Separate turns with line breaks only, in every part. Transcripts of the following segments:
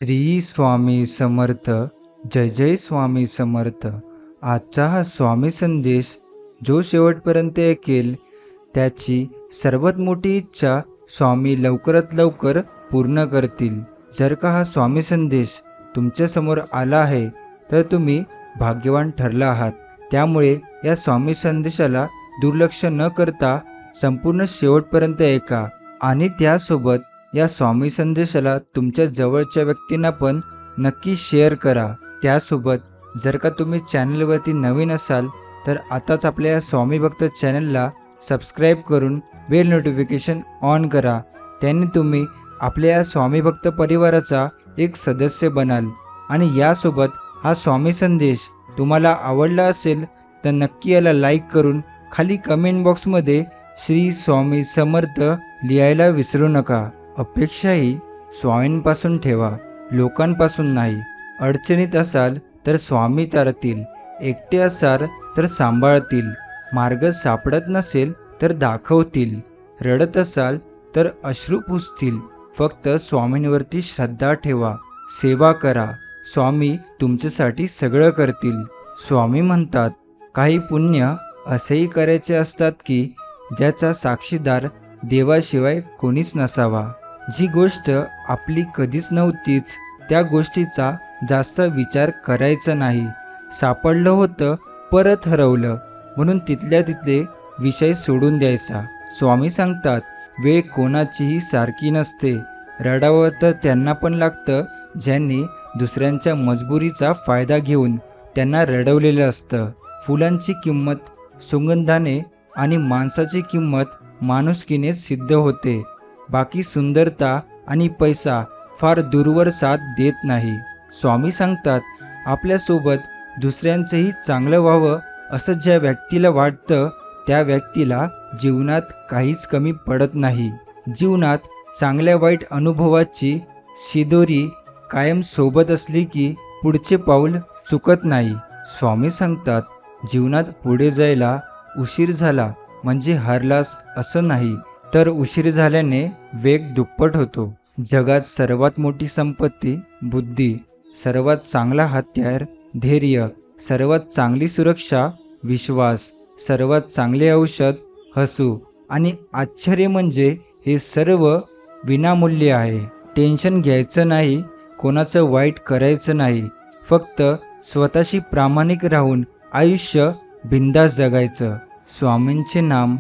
श्री स्वामी समर्थ. जय जय स्वामी समर्थ. आजचा हा स्वामी संदेश जो शेवटपर्यंत ऐकेल त्याची सर्वात मोठी इच्छा स्वामी लवकरात लवकर पूर्ण करतील. जर का हा स्वामी संदेश तुमच्या समोर आला आहे तर तुम्ही भाग्यवान ठरला आहात. त्यामुळे या स्वामी संदेशाला दुर्लक्ष न करता संपूर्ण शेवटपर्यंत ऐका आणि त्यासोबत या स्वामी संदेशाला तुमच्या जवळच्या व्यक्तींना पण नक्की शेअर करा. त्यासोबत जर का तुम्ही चॅनलवरती नवीन असाल तर आताच आपल्या या स्वामी भक्त चॅनलला सबस्क्राईब करून बेल नोटिफिकेशन ऑन करा. त्याने तुम्ही आपल्या या स्वामी भक्त परिवाराचा एक सदस्य बनाल. आणि यासोबत हा स्वामी संदेश तुम्हाला आवडला असेल तर नक्की याला लाईक करून खाली कमेंट बॉक्समध्ये श्री स्वामी समर्थ लिहायला विसरू नका. अपेक्षाही स्वामींपासून ठेवा, लोकांपासून नाही. अडचणीत असाल तर स्वामी तारतील, एकटे असाल तर सांभाळतील, मार्ग सापडत नसेल तर दाखवतील, रडत असाल तर अश्रू पुसतील. फक्त स्वामींवरती श्रद्धा ठेवा, सेवा करा, स्वामी तुमच्यासाठी सगळं करतील. स्वामी म्हणतात, काही पुण्य असेही करायचे असतात की ज्याचा साक्षीदार देवाशिवाय कोणीच नसावा. जी गोष्ट आपली कधीच नव्हतीच त्या गोष्टीचा जास्त विचार करायचा नाही. सापडलं होतं परत हरवलं म्हणून तिथल्या तिथले विषय सोडून द्यायचा. स्वामी सांगतात, वेळ कोणाचीही सारखी नसते. रडावं तर त्यांना पण लागतं ज्यांनी दुसऱ्यांच्या मजबुरीचा फायदा घेऊन त्यांना रडवलेलं असतं. फुलांची किंमत सुगंधाने आणि माणसाची किंमत माणुसकीने सिद्ध होते. बाकी सुंदरता आणि पैसा फार दूरवर साथ देत नाही. स्वामी सांगतात, आपल्यासोबत दुसऱ्यांचंही चांगलं व्हावं असं ज्या व्यक्तीला वाटतं त्या व्यक्तीला जीवनात काहीच कमी पडत नाही. जीवनात चांगल्या वाईट अनुभवाची शिदोरी कायम सोबत असली की पुढचे पाऊल चुकत नाही. स्वामी सांगतात, जीवनात पुढे जायला उशीर झाला म्हणजे हारलास असं नाही, तर उशीर झाल्याने वेग दुप्पट होतो. जगात सर्वात मोठी संपत्ती बुद्धी, सर्वात चांगला हत्यार धैर्य, सर्वात चांगली सुरक्षा विश्वास, सर्वात चांगले औषध हसू. आणि आश्चर्य म्हणजे हे सर्व विनामूल्य आहे. टेन्शन घ्यायचं नाही, कोणाचं वाईट करायचं नाही, फक्त स्वतःशी प्रामाणिक राहून आयुष्य बिंदास जगायचं. स्वामींचे नाम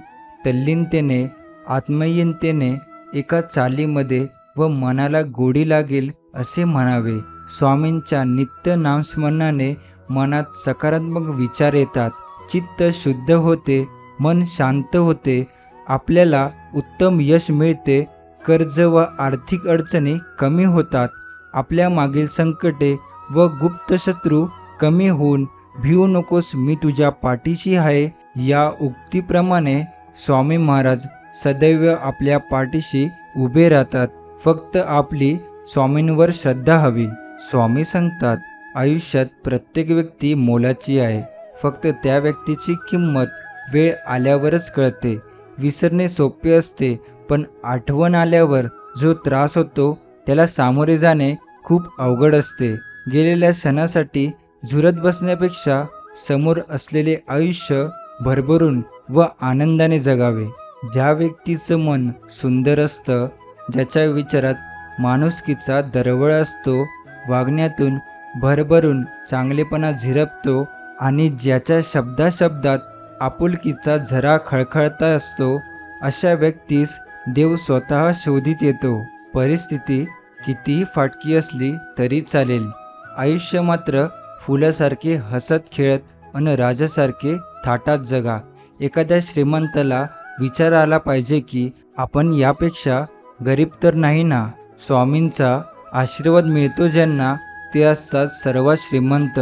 तल्लीनतेने आत्मीयतेने एका चालीमध्ये व मनाला गोडी लागेल असे म्हणावे. स्वामींच्या नित्य नामस्मरणाने मनात सकारात्मक विचार येतात, चित्त शुद्ध होते, मन शांत होते, आपल्याला उत्तम यश मिळते, कर्ज व आर्थिक अडचणी कमी होतात, आपल्या मागील संकटे व गुप्त शत्रू कमी होऊन भिवू नकोस, मी तुझ्या पाठीशी आहे या उक्तीप्रमाणे स्वामी महाराज सदैव आपल्या पाठीशी उभे राहतात. फक्त आपली स्वामींवर श्रद्धा हवी. स्वामी सांगतात, आयुष्यात प्रत्येक व्यक्ती मोलाची आहे, फक्त त्या व्यक्तीची किंमत वेळ आल्यावरच कळते. विसरणे सोपे असते पण आठवण आल्यावर जो त्रास होतो त्याला सामोरे जाणे खूप अवघड असते. गेलेल्या क्षणासाठी झुरत बसण्यापेक्षा समोर असलेले आयुष्य भरभरून व आनंदाने जगावे. ज्या व्यक्तीचं मन सुंदर असतं, ज्याच्या विचारात माणुसकीचा दरवळ असतो, वागण्यातून भरभरून चांगलेपणा झिरपतो आणि ज्याच्या शब्दाशब्दात आपुलकीचा झरा खळखळता असतो, अशा व्यक्तीस देव स्वतः शोधित येतो. परिस्थिती कितीही फाटकी असली तरी चालेल, आयुष्य मात्र फुलासारखे हसत खेळत अन राजासारखे थाटात जगा. एखाद्या श्रीमंताला विचार आला पाहिजे की आपण यापेक्षा गरीब तर नाही ना. स्वामींचा आशीर्वाद मिळतो ज्यांना ते असतात सर्वात श्रीमंत.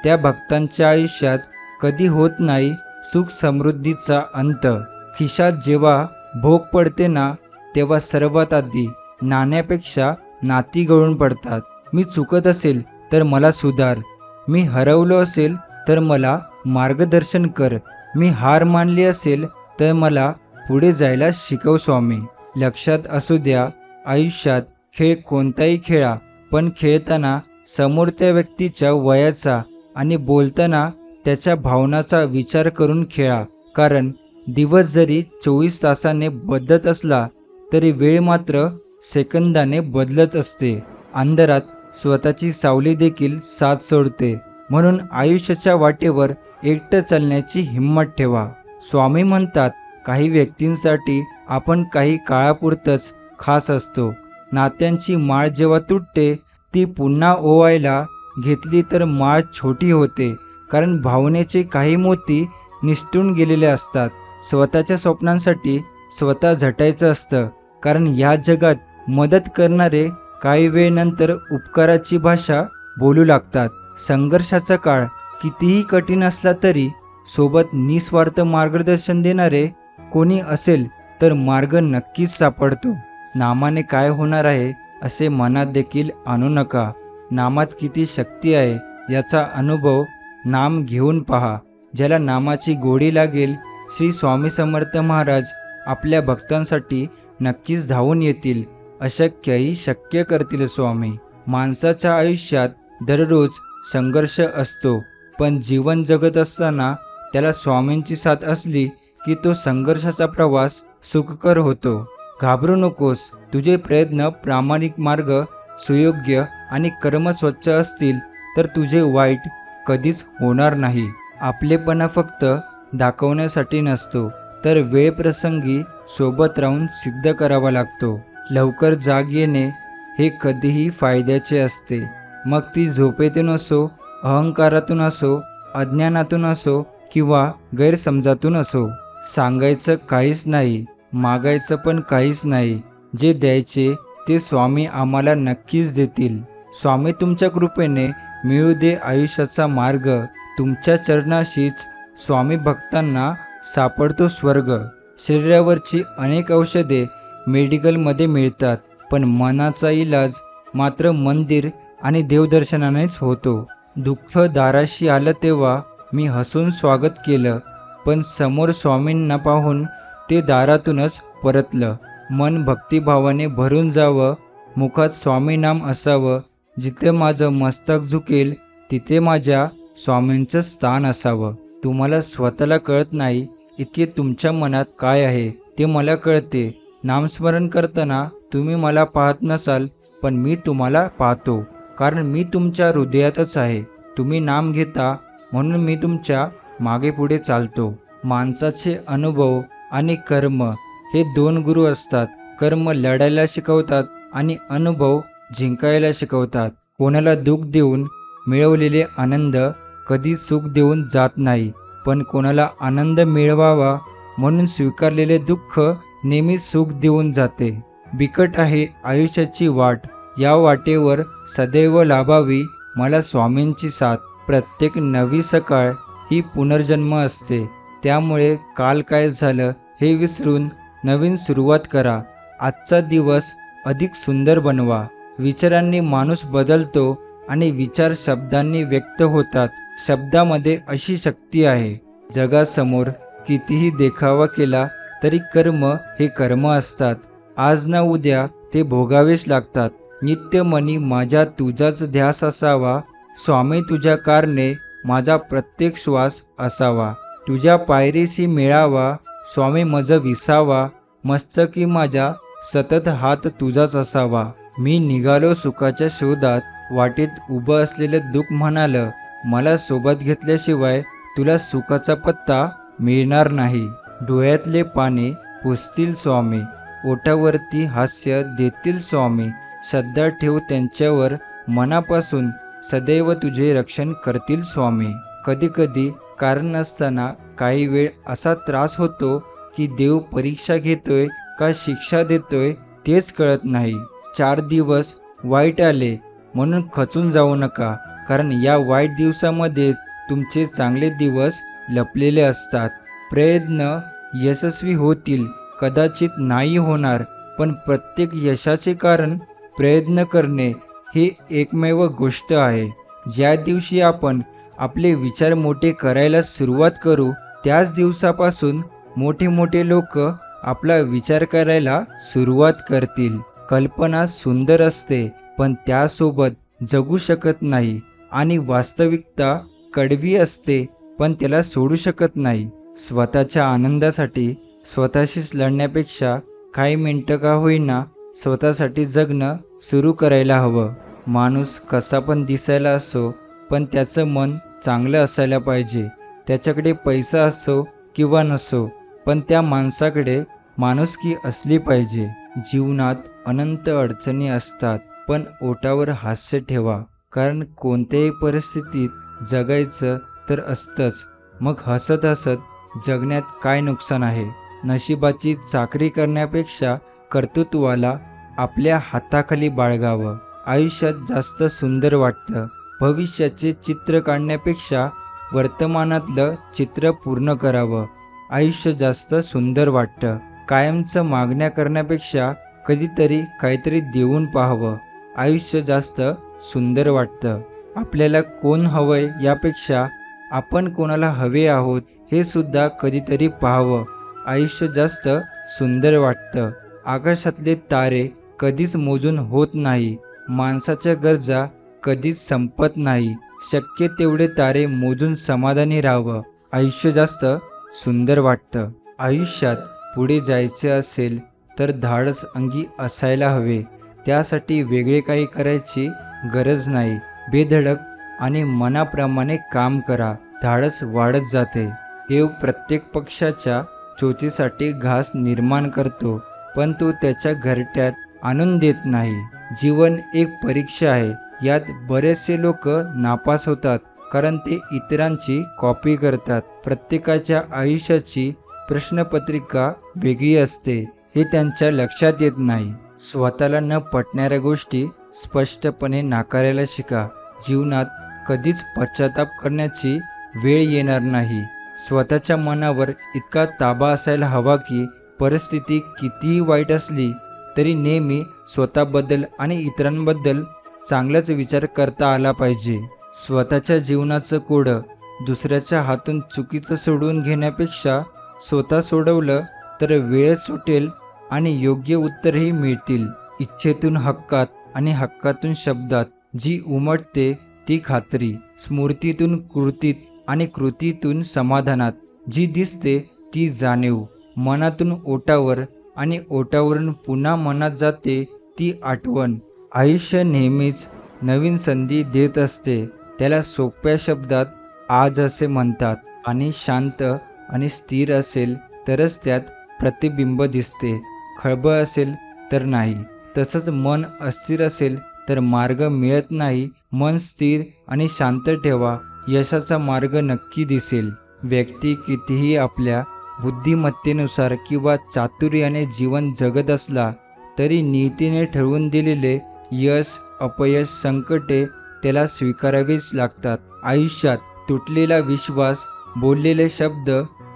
त्या भक्तांच्या आयुष्यात कधी होत नाही सुख समृद्धीचा अंत. खिशात जेव्हा भोग पडते ना तेव्हा सर्वात आधी नाण्यापेक्षा नाती गळून पडतात. मी चुकत असेल तर मला सुधार, मी हरवलो असेल तर मला मार्गदर्शन कर, मी हार मानली असेल तर मला पुढे जायला शिकव स्वामी. लक्षात असू द्या, आयुष्यात खेळ कोणताही खेळा पण खेळताना समोर त्या व्यक्तीच्या वयाचा आणि बोलताना त्याच्या भावनाचा विचार करून खेळा, कारण दिवस जरी 24 तासाने बदलत असला तरी वेळ मात्र सेकंदाने बदलत असते. अंधारात स्वतःची सावली देखील साथ सोडते. म्हणून आयुष्याच्या वाटेवर एकटं चालण्याची हिंमत ठेवा. स्वामी म्हणतात, काही व्यक्तींसाठी आपण काही काळापुरतंच खास असतो. नात्यांची माळ जेव्हा तुटते ती पुन्हा ओवायला घेतली तर माळ छोटी होते, कारण भावनेचे काही मोती निसटून गेलेले असतात. स्वतःच्या स्वप्नांसाठी स्वतः झटायचं असतं, कारण या जगात मदत करणारे काही वेळेनंतर उपकाराची भाषा बोलू लागतात. संघर्षाचा काळ कितीही कठीण असला तरी सोबत निस्वार्थ मार्गदर्शन देणारे कोणी असेल तर मार्ग नक्कीच सापडतो. नामाने काय होणार आहे असे मनात देखील आणू नका. नामात किती शक्ती आहे याचा अनुभव नाम घेऊन पहा. ज्याला नामाची गोडी लागेल, श्री स्वामी समर्थ महाराज आपल्या भक्तांसाठी नक्कीच धावून येतील. अशक्यही शक्य करतील स्वामी. माणसाच्या आयुष्यात दररोज संघर्ष असतो, पण जीवन जगत असताना त्याला स्वामींची साथ असली की तो संघर्षाचा प्रवास सुखकर होतो. घाबरू नकोस. तुझे प्रयत्न प्रामाणिक, मार्ग सुयोग्य आणि कर्म स्वच्छ असतील तर तुझे वाईट कधीच होणार नाही. आपलेपणा फक्त दाखवण्यासाठी नसतो, तर वेळ प्रसंगी सोबत राहून सिद्ध करावा लागतो. लवकर जाग येणे हे कधीही फायद्याचे असते. मग ती झोपेतून असो, अहंकारातून असो, अज्ञानातून असो किंवा गैरसमजातून असो. सांगायचं काहीच नाही, मागायचं पण काहीच नाही. जे द्यायचे ते स्वामी आम्हाला नक्कीच देतील. स्वामी तुमच्या कृपेने मिळू दे आयुष्याचा मार्ग. तुमच्या चरणाशीच स्वामी भक्तांना सापडतो स्वर्ग. शरीरावरची अनेक औषधे मेडिकलमध्ये मिळतात, पण मनाचा इलाज मात्र मंदिर आणि देवदर्शनानेच होतो. दुःख दाराशी आलं तेव्हा मी हसून स्वागत केलं, पण समोर स्वामींना पाहून ते दारातूनच परतलं. मन भक्तिभावाने भरून जावं, मुखात स्वामी नाम असावं. जिथे माझं मस्तक झुकेल तिथे माझ्या स्वामींचं स्थान असावं. तुम्हाला स्वतःला कळत नाही इतके तुमच्या मनात काय आहे ते मला कळते. नामस्मरण करताना तुम्ही मला पाहत नसाल, पण मी तुम्हाला पाहतो, कारण मी तुमच्या हृदयातच आहे. तुम्ही नाम घेता म्हणून मी तुमच्या मागे पुढे चालतो. माणसाचे अनुभव आणि कर्म हे दोन गुरु असतात. कर्म लढायला शिकवतात आणि अनुभव जिंकायला शिकवतात. कोणाला दुःख देऊन मिळवलेले आनंद कधी सुख देऊन जात नाही, पण कोणाला आनंद मिळवावा म्हणून स्वीकारलेले दुःख नेहमी सुख देऊन जाते. बिकट आहे आयुष्याची वाट, या वाटेवर सदैव लाभावी मला स्वामींची साथ. प्रत्येक नवी सकाळ ही पुनर्जन्म असते, त्यामुळे काल काय झालं हे विसरून नवीन सुरुवात करा. आजचा दिवस अधिक सुंदर बनवा. विचारांनी माणूस बदलतो आणि विचार शब्दांनी व्यक्त होतात. शब्दामध्ये अशी शक्ती आहे. जगासमोर कितीही देखावा केला तरी कर्म हे कर्म असतात. आज ना उद्या ते भोगावेच लागतात. नित्यमनी माझ्या तुझाच ध्यास असावा. स्वामी तुझ्या कारणे माझा प्रत्येक श्वास असावा. तुझ्या पायरीशी मिळावा स्वामी मज विसावा. मस्तकी माझ्या सतत हात तुझाच असावा. मी निघालो सुखाच्या शोधात, वाटेत उभं असलेलं दुःख म्हणालं, मला सोबत घेतल्याशिवाय तुला सुखाचा पत्ता मिळणार नाही. डोळ्यातले पाने पुसतील स्वामी, ओठावरती हास्य देतील स्वामी. श्रद्धा ठेव त्यांच्यावर मनापासून, सदैव तुझे रक्षण करतील स्वामी. कधी कधी कारण नसताना काही वेळ असा त्रास होतो की देव परीक्षा घेतोय का शिक्षा देतोय तेच कळत नाही. 4 दिवस वाईट आले म्हणून खचून जाऊ नका, कारण या वाईट दिवसामध्ये तुमचे चांगले दिवस लपलेले असतात. प्रयत्न यशस्वी होतील, कदाचित नाही होणार, पण प्रत्येक यशाचे कारण प्रयत्न करणे ही एकमेव गोष्ट आहे. ज्या दिवशी आपण आपले विचार मोठे करायला सुरुवात करू त्याच दिवसापासून मोठे मोठे लोक आपला विचार करायला सुरुवात करतील. कल्पना सुंदर असते, पण त्यासोबत जगू शकत नाही आणि वास्तविकता कडवी असते पण त्याला सोडू शकत नाही. स्वतःच्या आनंदासाठी स्वतःशीच लढण्यापेक्षा काही मिनिटं का होईना स्वतःसाठी जगणं सुरू करायला हवं. माणूस कसा पण दिसायला असो पण त्याचं मन चांगलं असायला पाहिजे. त्याच्याकडे पैसा असो किंवा नसो पण त्या माणसाकडे माणुसकी असली पाहिजे. जीवनात अनंत अडचणी असतात पण ओठावर हास्य ठेवा, कारण कोणत्याही परिस्थितीत जगायचं तर असतंच. मग हसत हसत जगण्यात काय नुकसान आहे. नशिबाची चाकरी करण्यापेक्षा कर्तृत्वाला आपल्या हाताखाली बाळगावं. आयुष्यात जास्त सुंदर वाटतं. भविष्याचे चित्र काढण्यापेक्षा वर्तमानातलं चित्र पूर्ण करावं. आयुष्य जास्त सुंदर वाटतं. कायमचं मागण्या करण्यापेक्षा कधीतरी काहीतरी देऊन पाहावं. आयुष्य जास्त सुंदर वाटतं. आपल्याला कोण हवंय यापेक्षा आपण कोणाला हवे आहोत हे सुद्धा कधीतरी पाहावं. आयुष्य जास्त सुंदर वाटतं. आकाशातले तारे कधीच मोजून होत नाही. माणसाच्या गरजा कधीच संपत नाही. शक्य तेवढे तारे मोजून समाधानी राहावं. आयुष्य जास्त सुंदर वाटतं. आयुष्यात पुढे जायचे असेल तर धाडस अंगी असायला हवे. त्यासाठी वेगळे काही करायची गरज नाही. बेधडक आणि मनाप्रमाणे काम करा. धाडस वाढत जाते. देव प्रत्येक पक्षाच्या चोचीसाठी घास निर्माण करतो पण तो त्याच्या घरट्यात आणून देत नाही. जीवन एक परीक्षा आहे. यात बरेचसे लोक नापास होतात कारण ते इतरांची कॉपी करतात. प्रत्येकाच्या आयुष्याची प्रश्नपत्रिका वेगळी असते हे त्यांच्या लक्षात येत नाही. स्वतःला न पटणाऱ्या गोष्टी स्पष्टपणे नाकारायला शिका. जीवनात कधीच पश्चाताप करण्याची वेळ येणार नाही. स्वतःच्या मनावर इतका ताबा असायला हवा की परिस्थिती कितीही वाईट असली तरी नेहमी स्वतःबद्दल आणि इतरांबद्दल चांगलाच विचार करता आला पाहिजे. स्वतःच्या जीवनाचं कोडं दुसऱ्याच्या हातून चुकीचं सोडवून घेण्यापेक्षा स्वतः सोडवलं तर वेळ सुटेल आणि योग्य उत्तरही मिळतील. इच्छेतून हक्कात आणि हक्कातून शब्दात जी उमटते ती खात्री. स्मृतीतून कृतीत आणि कृतीतून समाधानात जी दिसते ती जाणीव. मनातून ओठावर आणि ओठावरून पुन्हा मनात जाते ती आठवण. आयुष्य नेहमीच नवीन संधी देत असते. त्याला सोप्या शब्दात आज असे म्हणतात. आणि शांत आणि स्थिर असेल तरच त्यात प्रतिबिंब दिसते. खळबळ असेल तर नाही. तसंच मन अस्थिर असेल तर मार्ग मिळत नाही. मन स्थिर आणि शांत ठेवा. यशाचा मार्ग नक्की दिसेल. व्यक्ती कितीही आपल्या बुद्धिमत्तेनुसार किंवा चातुर्याने जीवन जगत असला तरी नियतीने ठरवून दिलेले यश अपयश संकटे त्याला स्वीकारावीच लागतात. आयुष्यात तुटलेला विश्वास, बोललेले शब्द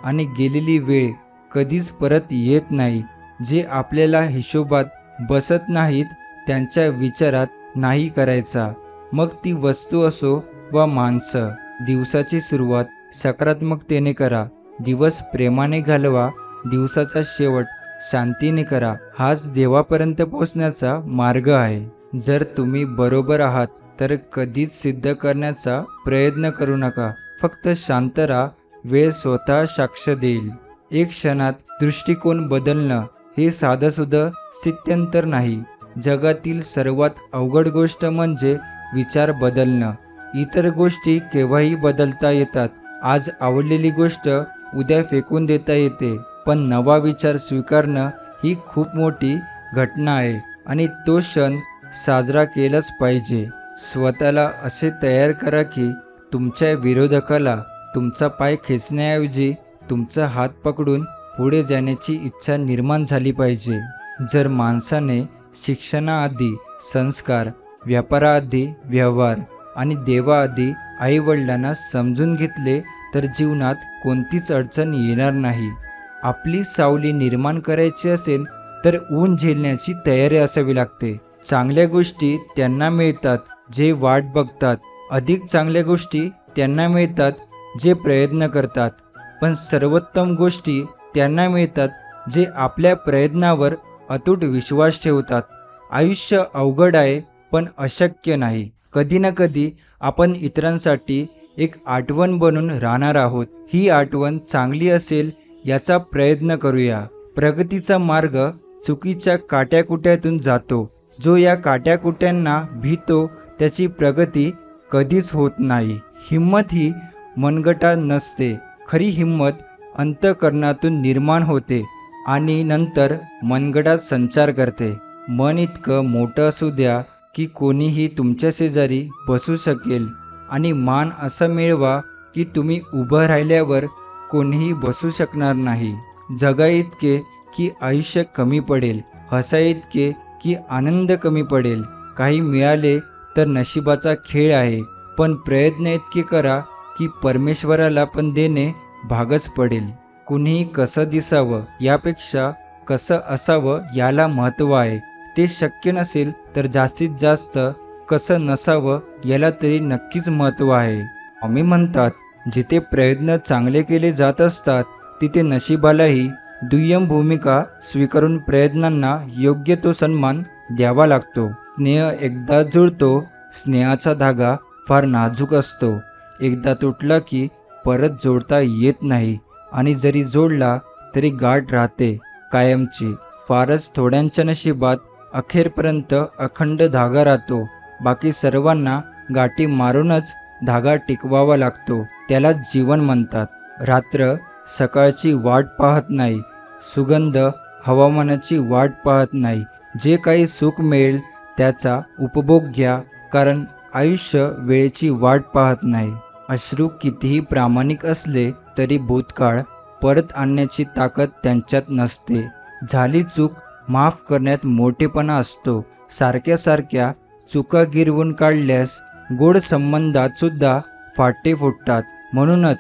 आणि गेलेली वेळ कधीच परत येत नाही. जे आपल्याला हिशोबात बसत नाहीत त्यांच्या विचारात नाही करायचा. मग ती वस्तू असो वा माणसं. दिवसाची सुरुवात सकारात्मकतेने करा. दिवस प्रेमाने घालवा. दिवसाचा शेवट शांतीने करा. हाच देवापर्यंत पोहोचण्याचा मार्ग आहे. जर तुम्ही बरोबर आहात तर कधीच सिद्ध करण्याचा प्रयत्न करू नका. फक्त शांत राहा. वेळ स्वतः साक्ष देईल. एक क्षणात दृष्टिकोन बदलणं हे साधंसुद्धा स्थित्यंतर नाही. जगातील सर्वात अवघड गोष्ट म्हणजे विचार बदलणं. इतर गोष्टी केव्हाही बदलता येतात. आज आवडलेली गोष्ट उद्या फेकून देता येते. पण नवा विचार स्वीकारणं ही खूप मोठी घटना आहे आणि तो क्षण साजरा केलाच पाहिजे. स्वतःला असे तयार करा की तुमच्या विरोधकाला तुमचा पाय खेचण्याऐवजी तुमचा हात पकडून पुढे जाण्याची इच्छा निर्माण झाली पाहिजे. जर माणसाने शिक्षणाआधी संस्कार, व्यापाराआधी व्यवहार आणि देवाआधी आईवडिलांना समजून घेतले तर जीवनात कोणतीच अडचण येणार नाही. आपली सावली निर्माण करायची असेल तर ऊन झेलण्याची तयारी असावी लागते. चांगल्या गोष्टी त्यांना मिळतात जे वाट बघतात. अधिक चांगल्या गोष्टी त्यांना मिळतात जे प्रयत्न करतात. पण सर्वोत्तम गोष्टी त्यांना मिळतात जे आपल्या प्रयत्नावर अतूट विश्वास ठेवतात. आयुष्य अवघड आहे पण अशक्य नाही. कधी ना कधी आपण इतरांसाठी एक आठवण बनून राहणार आहोत. ही आठवण चांगली असेल याचा प्रयत्न करूया. प्रगतीचा मार्ग चुकीच्या काट्याकुट्यातून जातो. जो या काट्याकुट्यांना भीतो त्याची प्रगती कधीच होत नाही. हिंमत ही मनगटात नसते. खरी हिंमत अंतःकरणातून निर्माण होते आणि नंतर मनगटात संचार करते. मन इतकं मोठं असू द्या की कोणीही तुमच्या शेजारी बसू शकेल आणि मान असं मिळवा की तुम्ही उभं राहिल्यावर कोणीही बसू शकणार नाही. जगा इतके की आयुष्य कमी पडेल. हसा इतके की आनंद कमी पडेल. काही मिळाले तर नशिबाचा खेळ आहे, पण प्रयत्न इतके करा की परमेश्वराला पण देणे भागच पडेल. कुणीही कसं दिसावं यापेक्षा कसं असावं याला महत्त्व आहे. ते शक्य नसेल तर जास्तीत जास्त कसं नसावं याला तरी नक्कीच महत्त्व आहे. आम्ही म्हणतात, जिथे प्रयत्न चांगले केले जात असतात तिथे नशिबालाही दुय्यम भूमिका स्वीकारून प्रयत्नांना योग्य तो सन्मान द्यावा लागतो. स्नेह एकदा जुळतो. स्नेहाचा धागा फार नाजूक असतो. एकदा तुटला की परत जोडता येत नाही आणि जरी जोडला तरी गाठ राहते कायमची. फारच थोड्यांच्या नशिबात अखेरपर्यंत अखंड धागा राहतो. बाकी सर्वांना गाठी मारूनच धागा टिकवावा लागतो. त्याला जीवन म्हणतात. रात्र सकाळची वाट पाहत नाही. सुगंध हवामानाची वाट पाहत नाही. जे काही सुख मिळेल त्याचा उपभोग घ्या, कारण आयुष्य वेळेची वाट पाहत नाही. अश्रू कितीही प्रामाणिक असले तरी भूतकाळ परत आणण्याची ताकद त्यांच्यात नसते. झाली चूक माफ करण्यात मोठेपणा असतो. सारख्या सारख्या चुका गिरवून काढल्यास गोड संबंधात सुद्धा फाटे फुटतात. म्हणूनच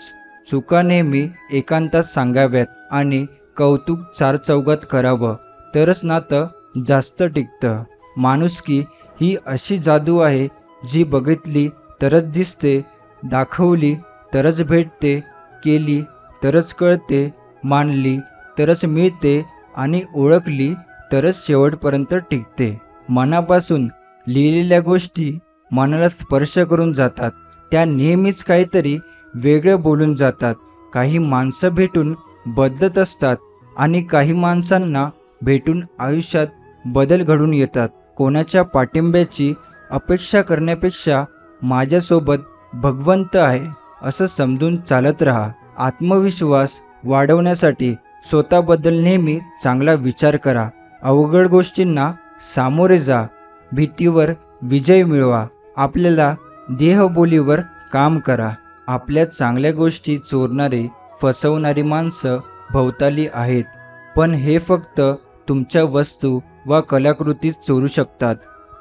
चुका नेहमी एकांतात सांगाव्यात आणि कौतुक चारचौघात करावं, तरच नातं जास्त टिकतं. माणुसकी ही अशी जादू आहे जी बघितली तरच दिसते, दाखवली तरच भेटते, केली तरच कळते, मानली तरच मिळते आणि ओळखली तरच शेवटपर्यंत टिकते. मनापासून लिहिलेल्या गोष्टी मनाला स्पर्श करून जातात. त्या नेहमीच काहीतरी वेगळं बोलून जातात. काही माणसं भेटून बदलत असतात आणि काही माणसांना भेटून आयुष्यात बदल घडून येतात. कोणाच्या पाठिंब्याची अपेक्षा करण्यापेक्षा माझ्यासोबत भगवंत आहे असं समजून चालत राहा. आत्मविश्वास वाढवण्यासाठी स्वतःबद्दल नेहमी चांगला विचार करा. अवघड गोष्टींना सामोरे जा. भीतीवर विजय मिळवा. आपल्याला देहबोलीवर काम करा. आपल्या चांगल्या गोष्टी चोरणारी, फसवणारी माणसं भोवताली आहेत, पण हे फक्त तुमच्या वस्तू वा कलाकृतीच चोरू शकतात.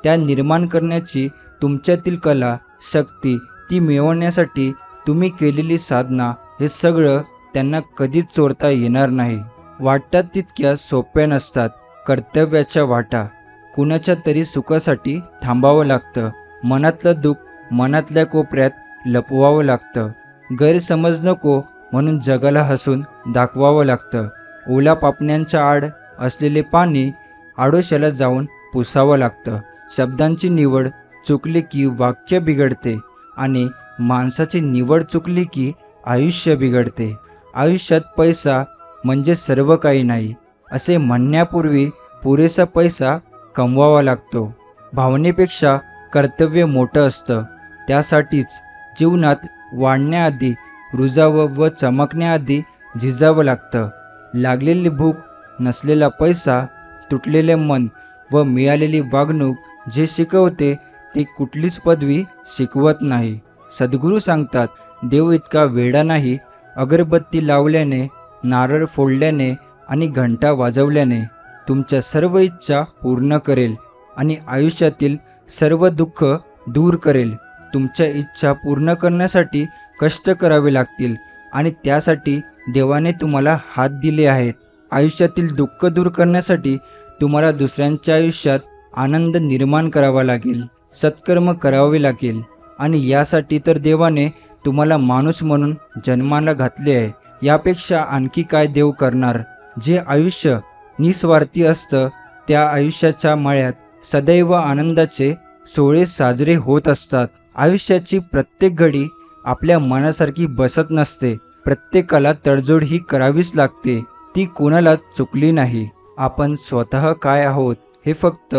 त्या निर्माण करण्याची तुमच्यातील कला, शक्ती, ती मिळवण्यासाठी तुम्ही केलेली साधना, हे सगळं त्यांना कधीच चोरता येणार नाही. वाटतात तितक्या सोप्या नसतात कर्तव्याच्या वाटा. कुणाच्या तरी सुखासाठी थांबावं लागतं. मनातलं दुःख मनातल्या कोपऱ्यात लपवावं लागतं. गैरसमज नको म्हणून जगाला हसून दाखवावं लागतं. ओला पापण्यांच्या आड असलेले पाणी आडोशाला जाऊन पुसावं लागतं. शब्दांची निवड चुकली की वाक्य बिघडते आणि माणसाची निवड चुकली की आयुष्य बिघडते. आयुष्यात पैसा म्हणजे सर्व काही नाही असे म्हणण्यापूर्वी पुरेसा पैसा कमवावा लागतो. भावनेपेक्षा कर्तव्य मोठं असतं. त्यासाठीच जीवनात वाढण्याआधी रुजावं व चमकण्याआधी झिजावं लागतं. लागलेली भूक, नसलेला पैसा, तुटलेले मन व मिळालेली वागणूक जे शिकवते ते कुठलीच पदवी शिकवत नाही. सद्गुरू सांगतात, देव इतका वेडा नाही. अगरबत्ती लावल्याने, नारळ फोडल्याने आणि घंटा वाजवल्याने तुमच्या सर्व इच्छा पूर्ण करेल आणि आयुष्यातील सर्व दुःख दूर करेल. तुमच्या इच्छा पूर्ण करण्यासाठी कष्ट करावे लागतील आणि त्यासाठी देवाने तुम्हाला हात दिले आहेत. आयुष्यातील दुःख दूर करण्यासाठी तुम्हाला दुसऱ्यांच्या आयुष्यात आनंद निर्माण करावा लागेल, सत्कर्म करावे लागेल आणि यासाठी तर देवाने तुम्हाला माणूस म्हणून जन्माला घातले आहे. यापेक्षा आणखी काय देव करणार. जे आयुष्य निस्वार्थी असतं त्या आयुष्याच्या मळ्यात सदैव आनंदाचे सोहळे साजरे होत असतात. आयुष्याची प्रत्येक घडी आपल्या मनासारखी बसत नसते. प्रत्येकाला तडजोड ही करावीच लागते. ती कोणाला चुकली नाही. आपण स्वतः काय आहोत हे फक्त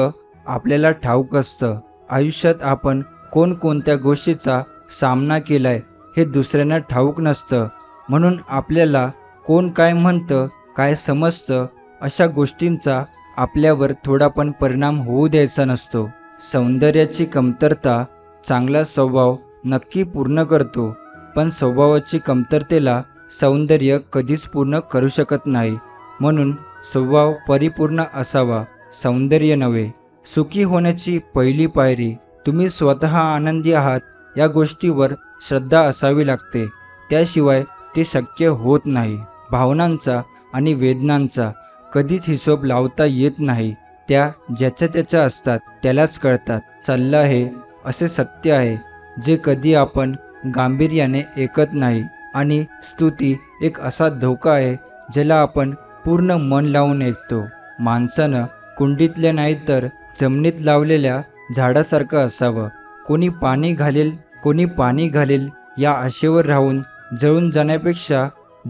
आपल्याला ठाऊक असतं. आयुष्यात आपण कोणकोणत्या गोष्टीचा सामना केलाय हे दुसऱ्यांना ठाऊक नसतं. म्हणून आपल्याला कोण काय म्हणतं, काय समजतं अशा गोष्टींचा आपल्यावर थोडा पण परिणाम होऊ द्यायचा नसतो. सौंदर्याची कमतरता चांगला स्वभाव नक्की पूर्ण करतो, पण स्वभावाची कमतरतेला सौंदर्य कधीच पूर्ण करू शकत नाही. म्हणून स्वभाव परिपूर्ण असावा, सौंदर्य नव्हे. सुखी होण्याची पहिली पायरी तुम्ही स्वतः आनंदी आहात या गोष्टीवर श्रद्धा असावी लागते. त्याशिवाय ते शक्य होत नाही. भावनांचा आणि वेदनांचा कधीच हिशोब लावता येत नाही. त्या ज्याच्या त्याच्या असतात, त्यालाच कळतात. सल्ला आहे असे सत्य आहे जे कधी आपण गांभीर्याने ऐकत नाही. आणि स्तुती एक असा धोका आहे ज्याला आपण पूर्ण मन लावून ऐकतो. माणसानं कुंडीतल्या नाही तर जमिनीत लावलेल्या झाडासारखं असावं. कोणी पाणी घालेल या आशेवर राहून जळून जाण्यापेक्षा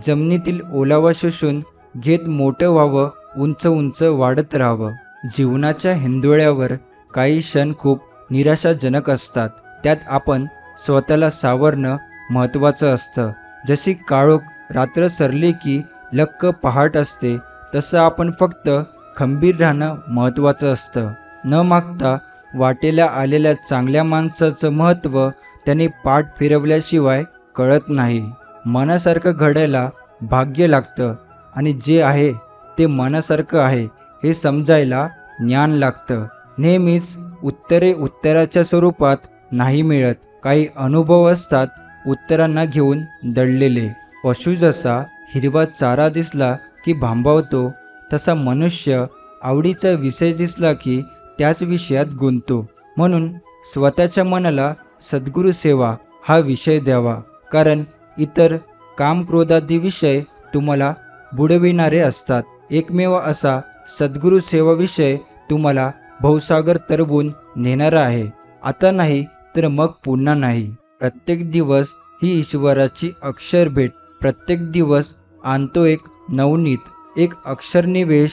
जमिनीतील ओलावा शोषून घेत मोठं व्हावं, उंच उंच वाढत राहावं. जीवनाच्या हिंदोळ्यावर काही क्षण खूप निराशाजनक असतात. त्यात आपण स्वतःला सावरणं महत्त्वाचं असतं. जशी काळोख रात्र सरली की लख्ख पहाट असते, तसं आपण फक्त खंबीर राहणं महत्त्वाचं असतं. न मागता वाटेला आलेल्या चांगल्या माणसाचं महत्त्व त्याने पाठ फिरवल्याशिवाय कळत नाही. मनासारखं घडायला भाग्य लागतं आणि जे आहे ते मनासारखं आहे हे समजायला ज्ञान लागतं. नेहमीच उत्तरे उत्तराच्या स्वरूपात नाही मिळत. काही अनुभव असतात उत्तरांना घेऊन दडलेले. पशु जसा हिरवा चारा दिसला की भांबावतो, तसा मनुष्य आवडीचा विषय दिसला की त्याच विषयात गुंततो. म्हणून स्वतःच्या मनाला सद्गुरू सेवा हा विषय द्यावा, कारण इतर कामक्रोधादी विषय तुम्हाला बुडविणारे असतात. एकमेव असा सद्गुरू सेवा विषय तुम्हाला भवसागर तरवून नेणारा आहे. आता नाही तर मग पुन्हा नाही. प्रत्येक दिवस ही ईश्वराची अक्षर भेट. प्रत्येक दिवस आणतो एक नवनीत, एक अक्षरनिवेश,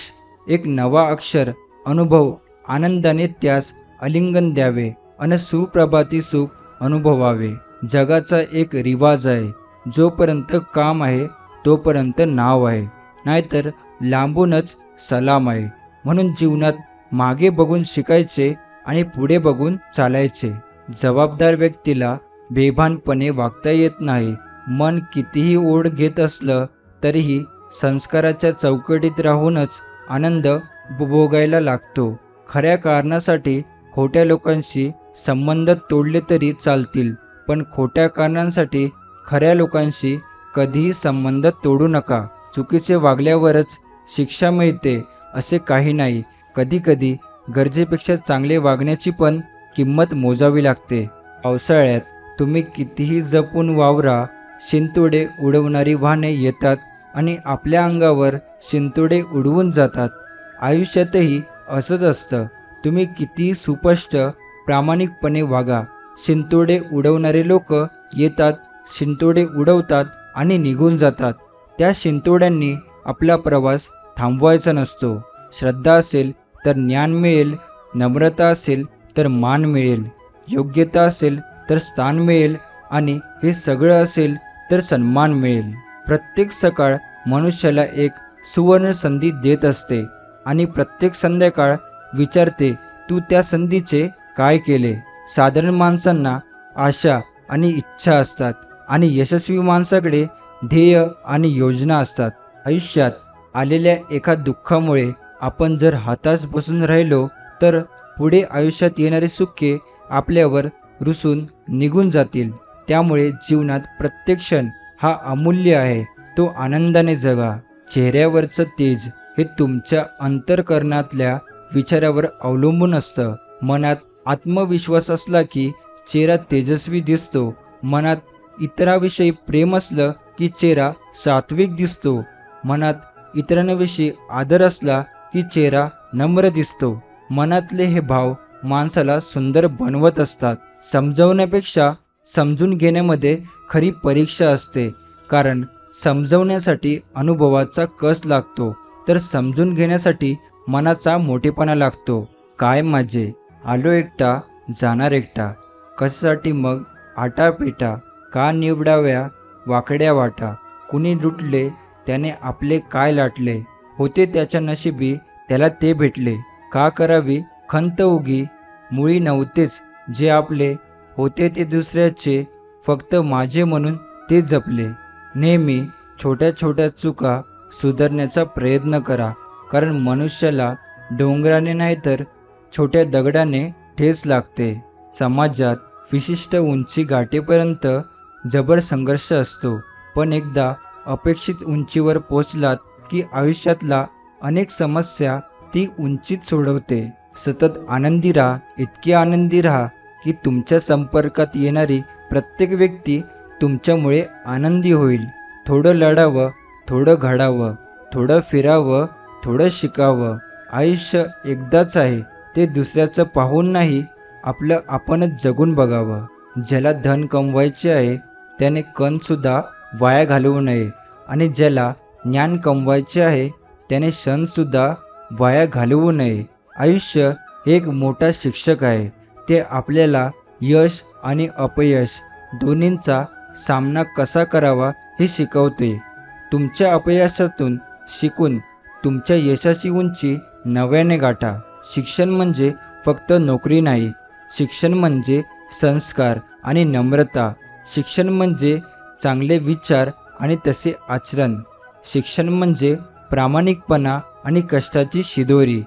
एक नवा अक्षर अनुभव. आनंदाने त्यास आलिंगन द्यावे आणि सुप्रभाती सुख अनुभवावे. जगाचा एक रिवाज आहे, जोपर्यंत काम आहे तोपर्यंत नाव आहे, नाहीतर लांबूनच सलाम आहे. म्हणून जीवनात मागे बघून शिकायचे आणि पुढे बघून चालायचे. जबाबदार व्यक्तीला बेभानपणे वागता येत नाही. मन कितीही ओढ घेत असलं तरीही संस्काराच्या चौकटीत राहूनच आनंद भोगायला लागतो. खऱ्या कारणासाठी खोट्या लोकांशी संबंध तोडले तरी चालतील, पण खोट्या कारणांसाठी खऱ्या लोकांशी कधीही संबंध तोडू नका. चुकीचे वागल्यावरच शिक्षा मिळते असे काही नाही. कधीकधी गरजेपेक्षा चांगले वागण्याची पण किंमत मोजावी लागते. पावसाळ्यात तुम्ही कितीही जपून वावरा, शिंतोडे उडवणारी वाहने येतात आणि आपल्या अंगावर शिंतोडे उडवून जातात. आयुष्यातही असंच असतं. तुम्ही कितीही सुस्पष्ट प्रामाणिकपणे वागा, शिंतोडे उडवणारे लोक येतात, शिंतोडे उडवतात आणि निघून जातात. त्या शिंतोड्यांनी आपला प्रवास थांबवायचा नसतो. श्रद्धा असेल तर ज्ञान मिळेल, नम्रता असेल तर मान मिळेल, योग्यता असेल तर स्थान मिळेल आणि हे सगळं असेल तर सन्मान मिळेल. प्रत्येक सकाळ मनुष्याला एक सुवर्ण संधी देत असते आणि प्रत्येक संध्याकाळ विचारते, तू त्या संधीचे काय केले? साधारण माणसांना आशा आणि इच्छा असतात आणि यशस्वी माणसाकडे ध्येय आणि योजना असतात. आयुष्यात आलेल्या एका दुःखामुळे आपण जर हताश बसून राहिलो तर पुढे आयुष्यात येणारे सुखे आपल्यावर रुसून निघून जातील. त्यामुळे जीवनात प्रत्येक क्षण हा अमूल्य आहे, तो आनंदाने जगा. चेहऱ्यावरचं तेज हे तुमच्या अंतःकरणातल्या विचारावर अवलंबून असतं. मनात आत्मविश्वास असला की चेहरा तेजस्वी दिसतो. मनात इतरांविषयी प्रेम असलं की चेहरा सात्विक दिसतो. मनात इतरांविषयी आदर असला की चेहरा नम्र दिसतो. मनातले हे भाव माणसाला सुंदर बनवत असतात. समजवण्यापेक्षा समजून घेण्यामध्ये खरी परीक्षा असते, कारण समजवण्यासाठी अनुभवाचा कस लागतो, तर समजून घेण्यासाठी मनाचा मोठेपणा लागतो. काय माझे, आलो एकटा जाणार एकटा, कशासाठी मग आटापिटा, का निवडाव्या वाकड्या वाटा, कुणी लुटले त्याने आपले काय लाटले, होते त्याच्या नशिबी त्याला ते भेटले, का करावी खंत उगी, मुळी नव्हतेच जे आपले, होते ते दुसऱ्याचे, फक्त माझे म्हणून ते जपले. नेहमी छोट्या छोट्या चुका सुधारण्याचा प्रयत्न करा, कारण मनुष्याला डोंगराने नाही तर छोट्या दगडाने ठेच लागते. समाजात विशिष्ट उंची गाठेपर्यंत जबर संघर्ष असतो, पण एकदा अपेक्षित उंचीवर पोचलात की आयुष्यातला अनेक समस्या ती उंचीत सोडवते. सतत आनंदी राहा, इतके आनंदी राहा की तुमच्या संपर्कात येणारी प्रत्येक व्यक्ती तुमच्यामुळे आनंदी होईल. थोडं लढावं, थोडं घडावं, थोडं फिरावं, थोडं शिकावं. आयुष्य एकदाच आहे, ते दुसऱ्याचं पाहून नाही, आपलं आपणच जगून बघावं. ज्याला धन कमवायचे आहे त्याने कणसुद्धा वाया घालवू नये, आणि ज्याला ज्ञान कमवायचे आहे त्याने क्षणसुद्धा वाया घालवू नये. आयुष्य एक मोठा शिक्षक आहे. ते आपल्याला यश आणि अपयश दोन्हींचा सामना कसा करावा हे शिकवते. तुमच्या अपयशातून शिकून तुमच्या यशाची उंची नव्याने गाठा. शिक्षण म्हणजे फक्त नोकरी नाही, शिक्षण म्हणजे संस्कार आणि नम्रता. शिक्षण म्हणजे चांगले विचार आणि तसे आचरण. शिक्षण म्हणजे प्रामाणिकपणा आणि कष्टाची शिदोरी.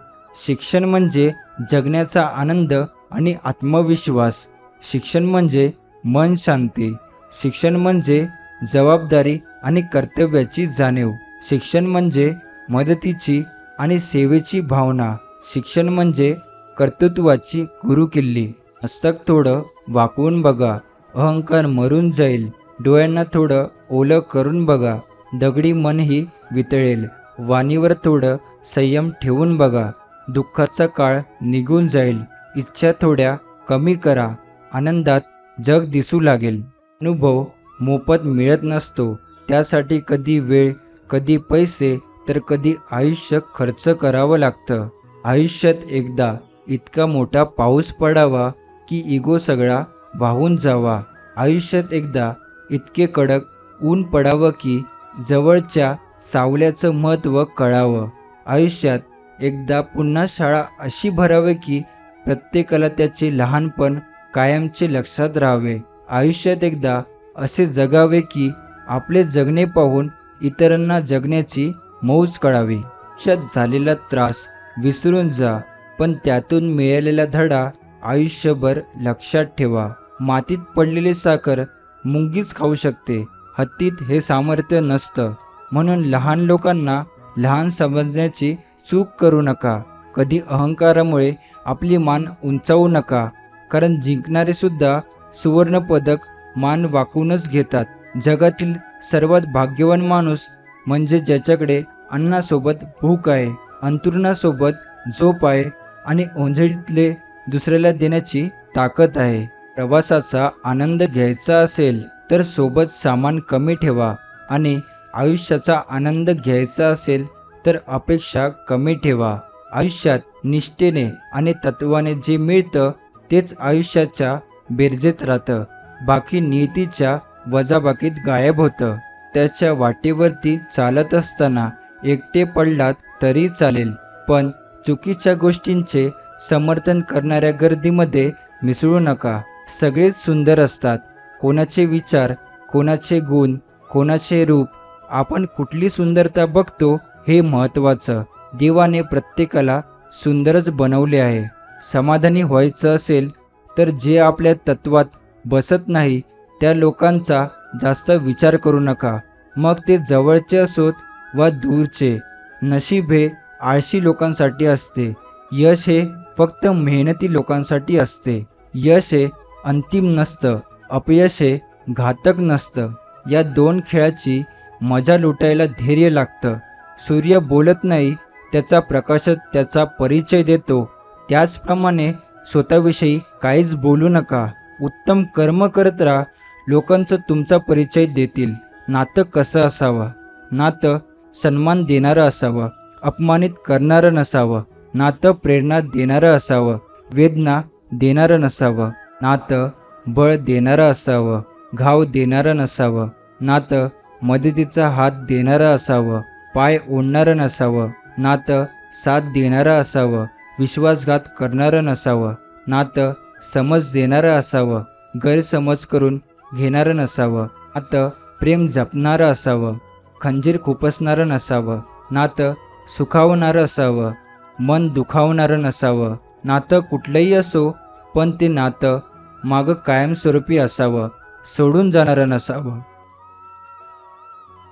शिक्षण म्हणजे जगण्याचा आनंद आणि आत्मविश्वास. शिक्षण म्हणजे मन शांती. शिक्षण म्हणजे जबाबदारी आणि कर्तव्याची जाणीव. शिक्षण म्हणजे मदतीची आणि सेवेची भावना. शिक्षण म्हणजे कर्तृत्वाची गुरुकिल्ली. मस्तक थोडं वाकवून बघा, अहंकार मरून जाईल. डोळ्यांना थोडं ओलं करून बघा, दगडी मनही वितळेल. वाणीवर थोडं संयम ठेवून बघा, दुःखाचा काळ निघून जाईल. इच्छा थोड्या कमी करा, आनंदात जग दिसू लागेल. अनुभव मोफत मिळत नसतो, त्यासाठी कधी वेळ, कधी पैसे, तर कधी आयुष्य खर्च करावं लागतं. आयुष्यात एकदा इतका मोठा पाऊस पडावा की इगो सगळा वाहून जावा. आयुष्यात एकदा इतके कडक ऊन पडावं की जवळच्या सावल्याचं महत्त्व कळावं. आयुष्यात एकदा पुन्हा शाळा अशी भरावी की प्रत्येकाला त्याचे लहानपण कायमचे लक्षात राहावे. आयुष्यात एकदा असे जगावे की आपले जगणे पाहून इतरांना जगण्याची मौज कळावी. आयुष्यात झालेला त्रास विसरून जा, पण त्यातून मिळालेला धडा आयुष्यभर लक्षात ठेवा. मातीत पडलेली साखर मुंगीच खाऊ शकते, हत्तीत हे सामर्थ्य नसतं. म्हणून लहान लोकांना लहान समजण्याची चूक करू नका. कधी अहंकारामुळे आपली मान उंचावू नका, कारण जिंकणारे सुद्धा सुवर्णपदक मान वाकूनच घेतात. जगातील सर्वात भाग्यवान माणूस म्हणजे ज्याच्याकडे अन्नासोबत भूक आहे, अंथरुणासोबत झोप आहे आणि ओंजळीतले दुसऱ्याला देण्याची ताकद आहे. प्रवासाचा आनंद घ्यायचा असेल तर सोबत सामान कमी ठेवा, आणि आयुष्याचा आनंद घ्यायचा असेल तर अपेक्षा कमी ठेवा. आयुष्यात निष्ठेने आणि तत्वाने जे मिळतं तेच आयुष्याच्या बेरजेत राहतं. बाकी नियतीच्या वजाबाकीत गायब होतं. त्याच्या वाटेवरती चालत असताना एकटे पडलात तरी चालेल, पण चुकीच्या गोष्टींचे समर्थन करणाऱ्या गर्दीमध्ये मिसळू नका. सगळेच सुंदर असतात. कोणाचे विचार, कोणाचे गुण, कोणाचे रूप, आपण कुठली सुंदरता बघतो हे महत्त्वाचं. देवाने प्रत्येकाला सुंदरच बनवले आहे. समाधानी व्हायचं असेल तर जे आपल्या तत्वात बसत नाही त्या लोकांचा जास्त विचार करू नका, मग ते जवळचे असोत वा दूरचे. नशीब हे आळशी लोकांसाठी असते, यश हे फक्त मेहनती लोकांसाठी असते. यश हे अंतिम नसतं, अपयश हे घातक नसतं. या दोन खेळाची मजा लुटायला धैर्य लागतं. सूर्य बोलत नाही, त्याचा प्रकाश त्याचा परिचय देतो. त्याचप्रमाणे स्वतःविषयी काहीच बोलू नका. उत्तम कर्म करत राहा. लोकांचा तुमचा परिचय देतील. नातं कसं असावं? नातं सन्मान देणारं असावं, अपमानित करणारं नसावं. नातं प्रेरणा देणारं असावं, वेदना देणारं नसावं. नातं बळ देणारं असावं, घाव देणारं नसावं. नातं मदतीचा हात देणारं असावं, पाय ओढणारं नसावं. नातं साथ देणारं असावं, विश्वासघात करणारं नसावं. नातं समज देणारं असावं, गैरसमज करून घेणारं नसावं. नातं प्रेम जपणारं असावं, खंजीर खुपसणारं नसावं. नातं सुखावणारं असावं, मन दुखावणारं नसावं. नातं कुठलंही असो, पण ते नातं मागं कायमस्वरूपी असावं, सोडून जाणारं नसावं.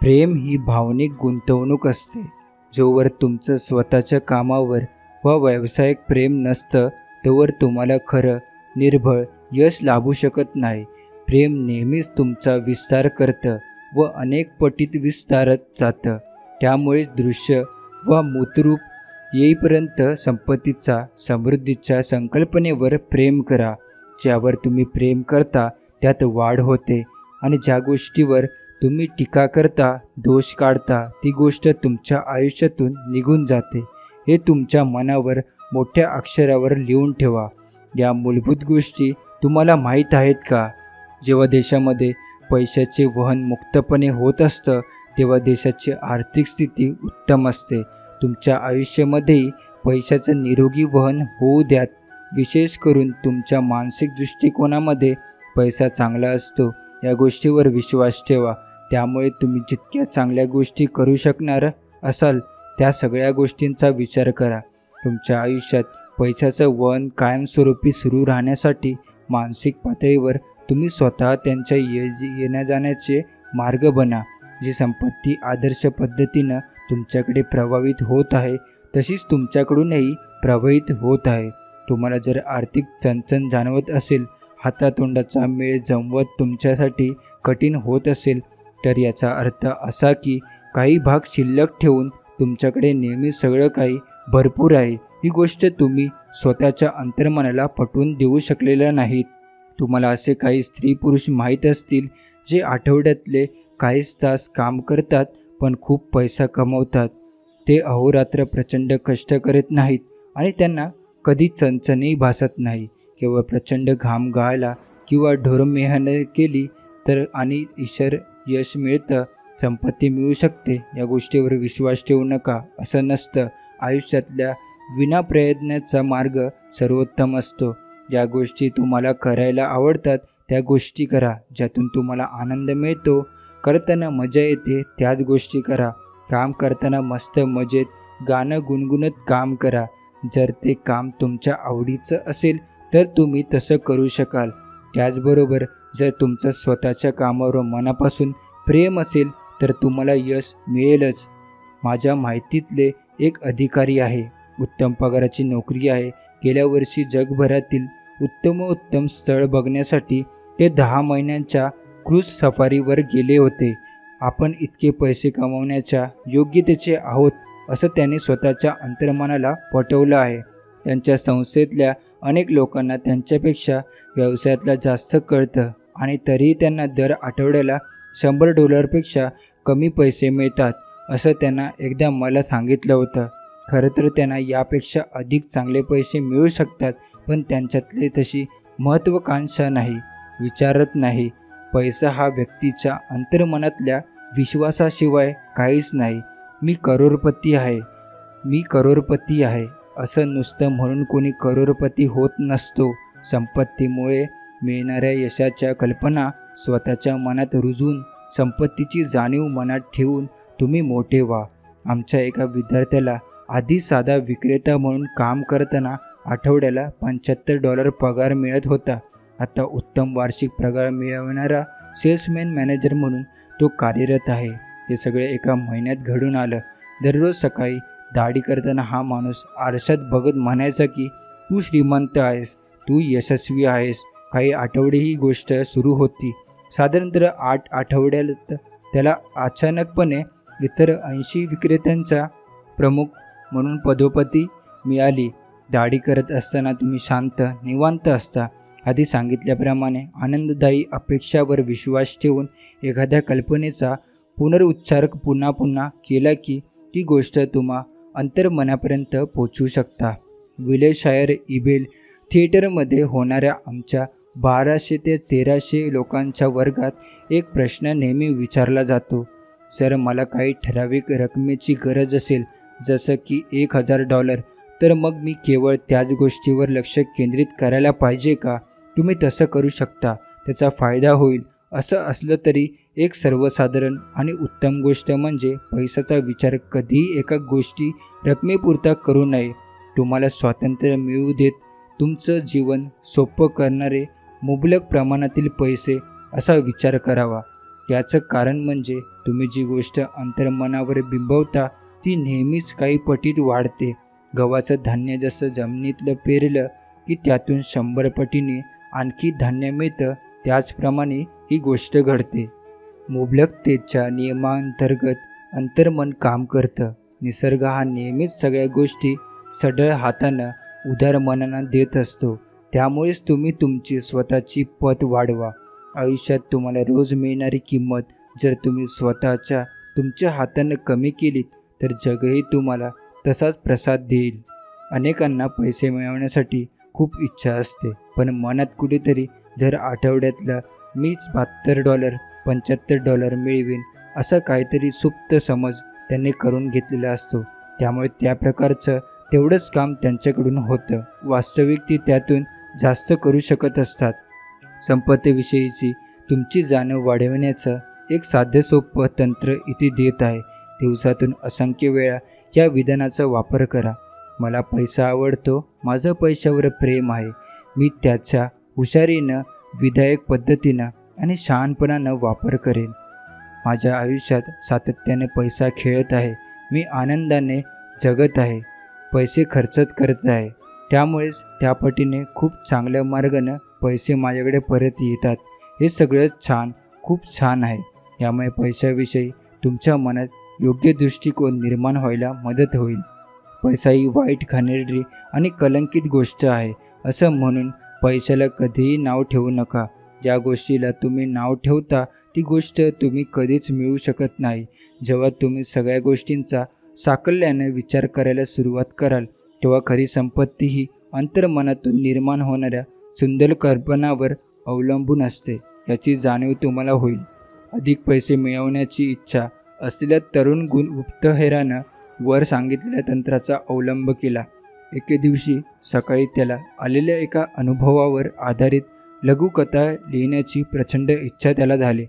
प्रेम ही भावनिक गुंतवणूक असते. जोवर तुमचं स्वतःच्या कामावर व व्यावसायिक प्रेम नसतं तोवर तुम्हाला खरं निर्भळ यश लाभू शकत नाही. प्रेम नेहमीच तुमचा विस्तार करतं व अनेक पटीत विस्तारत जातं. त्यामुळेच दृश्य व मूर्तरूप येईपर्यंत संपत्तीचा, समृद्धीच्या संकल्पनेवर प्रेम करा. ज्यावर तुम्ही प्रेम करता त्यात वाढ होते आणि ज्या गोष्टीवर तुम्ही टीका करता, दोष काढता, ती गोष्ट तुमच्या आयुष्यातून निघून जाते. हे तुमच्या मनावर मोठ्या अक्षरावर लिहून ठेवा. या मूलभूत गोष्टी तुम्हाला माहीत आहेत का? जेव्हा देशामध्ये पैशाचे वहन मुक्तपणे होत असतं तेव्हा देशाची आर्थिक स्थिती उत्तम असते. तुमच्या आयुष्यामध्येही पैशाचं निरोगी वहन होऊ द्यात. विशेष करून तुमच्या मानसिक दृष्टिकोनामध्ये पैसा चांगला असतो या गोष्टीवर विश्वास ठेवा. त्यामुळे तुम्ही जितक्या चांगल्या गोष्टी करू शकणार असाल त्या सगळ्या गोष्टींचा विचार करा. तुमच्या आयुष्यात पैशाचं वहन कायमस्वरूपी सुरू राहण्यासाठी मानसिक पातळीवर तुम्ही स्वतः त्यांच्या येण्या जाण्याचे मार्ग बना. जी संपत्ती आदर्श पद्धतीनं तुमच्याकडे प्रवाहित होत आहे तशीच तुमच्याकडूनही प्रवाहित होत आहे. तुम्हाला जर आर्थिक चणचण जाणवत असेल, हातातोंडाचा मेळ जमवत तुमच्यासाठी कठीण होत असेल, तर याचा अर्थ असा की काही भाग शिल्लक ठेवून तुमच्याकडे नेहमी सगळं काही भरपूर आहे. ही गोष्ट तुम्ही स्वतःच्या अंतर्मनाला पटवून देऊ शकलेल्या नाहीत. तुम्हाला असे काही स्त्री पुरुष माहीत असतील जे आठवड्यातले काहीच तास काम करतात पण खूप पैसा कमवतात. ते अहोरात्र प्रचंड कष्ट करत नाहीत आणि त्यांना कधी चणचणही भासत नाही. केवळ प्रचंड घाम गाळला किंवा ढोर मेहनत केली तर आणि ईश्वर यश मिळतं, संपत्ती मिळू शकते या गोष्टीवर विश्वास ठेवू नका. असं नसतं. आयुष्यातल्या विनाप्रयत्नाचा मार्ग सर्वोत्तम असतो. ज्या गोष्टी तुम्हाला करायला आवडतात त्या गोष्टी करा. ज्यातून तुम्हाला आनंद मिळतो, करताना मजा येते त्याच गोष्टी करा. काम करताना मस्त मजेत गाणं गुणगुणत काम करा. जर ते काम तुमच्या आवडीचं असेल तर तुम्ही तसं करू शकाल. त्याचबरोबर जर तुमचं स्वतःच्या कामावर मनापासून प्रेम असेल तर तुम्हाला यश मिळेलच. माझ्या माहितीतले एक अधिकारी आहे. उत्तम पगाराची नोकरी आहे. गेल्या वर्षी जगभरातील उत्तम स्थळ बघण्यासाठी ते 10 महिन्यांच्या क्रूज सफारीवर गेले होते. आपण इतके पैसे कमवण्याच्या योग्यतेचे आहोत असं त्याने स्वतःच्या अंतर्मनाला पटवलं आहे. त्यांच्या संस्थेतल्या अनेक लोकांना त्यांच्यापेक्षा व्यवसायातला जास्त कळतं आणि तरीही त्यांना दर आठवड्याला $100पेक्षा कमी पैसे मिळतात असं त्यांना एकदा मला सांगितलं होतं. खरं तर त्यांना यापेक्षा अधिक चांगले पैसे मिळू शकतात, पण त्यांच्यातले तशी महत्त्वाकांक्षा नाही, विचारत नाही. पैसा हा व्यक्तीच्या अंतर्मनातल्या विश्वासाशिवाय काहीच नाही. मी करोडपती आहे असं नुसतं म्हणून कोणी करोडपती होत नसतो. संपत्तीमुळे मिळणाऱ्या यशाच्या कल्पना स्वतःच्या मनात रुजवून संपत्तीची जाणीव मनात ठेवून तुम्ही मोठे व्हा. आमच्या एका विद्यार्थ्याला आधी साधा विक्रेता म्हणून काम करताना आठवड्याला $75 पगार मिळत होता. आता उत्तम वार्षिक पगार मिळवणारा सेल्समॅन मॅनेजर म्हणून तो कार्यरत आहे. हे सगळे एका महिन्यात घडून आलं. दररोज सकाळी दाढी करताना हा माणूस आरशात बघत म्हणायचा की तू श्रीमंत आहेस, तू यशस्वी आहेस. काही आठवडे ही गोष्ट सुरू होती. साधारणतः 8 आठवड्यात त्याला अचानकपणे इतर 80 विक्रेत्यांचा प्रमुख म्हणून पदोपदी मिळाली. दाढी करत असताना तुम्ही शांत निवांत असता. आधी सांगितल्याप्रमाणे आनंददायी अपेक्षावर विश्वास ठेवून एखाद्या कल्पनेचा पुनरुच्चार पुन्हा पुन्हा केला की ती गोष्ट तुम्हा अंतर्मनापर्यंत पोचवू शकता. विलेशायर इबेल थिएटरमध्ये होणाऱ्या आमच्या 1200 ते 1300 लोकांच्या वर्गात एक प्रश्न नेहमी विचारला जातो. सर, मला काही ठराविक रकमेची गरज असेल, जसं की $1000, तर मग मी केवळ त्याच गोष्टीवर लक्ष केंद्रित करायला पाहिजे का? तुम्ही तसं करू शकता, त्याचा फायदा होईल. असं असलं तरी एक सर्वसाधारण आणि उत्तम गोष्ट म्हणजे पैशाचा विचार कधीही एका गोष्टी रकमेपुरता करू नये. तुम्हाला स्वातंत्र्य मिळवू देत तुमचं जीवन सोपं करणारे मुबलक प्रमाणातील पैसे असा विचार करावा. याचं कारण म्हणजे तुम्ही जी गोष्ट अंतर्मनावर बिंबवता ती नेहमीच काही पटीत वाढते. गव्हाचं धान्य जसं जमिनीतलं पेरलं की त्यातून 100 पटीने आणखी धान्य मिळतं, त्याचप्रमाणे ही गोष्ट घडते. मुबलकतेच्या नियमांतर्गत अंतर्मन काम करतं. निसर्ग हा नेहमीच सगळ्या गोष्टी सढळ हातानं उदार मनानं देत असतो. त्यामुळेच तुम्ही तुमची स्वतःची पत वाढवा. आयुष्यात तुम्हाला रोज मिळणारी किंमत जर तुम्ही तुमच्या हातानं कमी केलीत तर जगही तुम्हाला तसाच प्रसाद देईल. अनेकांना पैसे मिळवण्यासाठी खूप इच्छा असते, पण मनात कुठेतरी दर आठवड्यातला मीच $72 $75 मिळवीन असा काहीतरी सुप्त समज त्यांनी करून घेतलेला असतो. त्यामुळे त्या प्रकारचं तेवढंच काम त्यांच्याकडून होतं. वास्तविक ती त्यातून जास्त करू शकत असतात. संपत्तीविषयीची तुमची जाणीव वाढवण्याचं एक साधं सोपं तंत्र इथे देत आहे. दिवसातून असंख्य वेळा या विधानाचा वापर करा. मला पैसा आवडतो, माझं पैशावर प्रेम आहे. मी त्याच्या हुशारीनं, विधायक पद्धतीनं आणि शहाणपणानं वापर करेन. माझ्या आयुष्यात सातत्याने पैसा खेळत आहे. मी आनंदाने जगत आहे, पैसे खर्चत करत आहे. त्यामुळेच त्या पटीने खूप चांगल्या मार्गानं पैसे माझ्याकडे परत येतात. हे सगळं खूप छान आहे. यामुळे पैशाविषयी तुमच्या मनात योग्य दृष्टिकोन निर्माण व्हायला मदत होईल. पैसा ही वाईट, घाणेरडी आणि कलंकित गोष्ट आहे असं म्हणून पैशाला कधीही नाव ठेवू नका. ज्या गोष्टीला तुम्ही नाव ठेवता ती गोष्ट तुम्ही कधीच मिळवू शकत नाही. जेव्हा तुम्ही सगळ्या गोष्टींचा साकल्याने विचार करायला सुरुवात कराल तेव्हा खरी संपत्ती ही अंतर्मनातून निर्माण होणाऱ्या सुंदर कल्पनावर अवलंबून असते याची जाणीव तुम्हाला होईल. अधिक पैसे मिळवण्याची इच्छा असलेल्या तरुण गुप्तहेरानं वर सांगितलेल्या तंत्राचा अवलंब केला. एके दिवशी सकाळी त्याला आलेल्या एका अनुभवावर आधारित लघुकथा लिहिण्याची प्रचंड इच्छा त्याला झाली.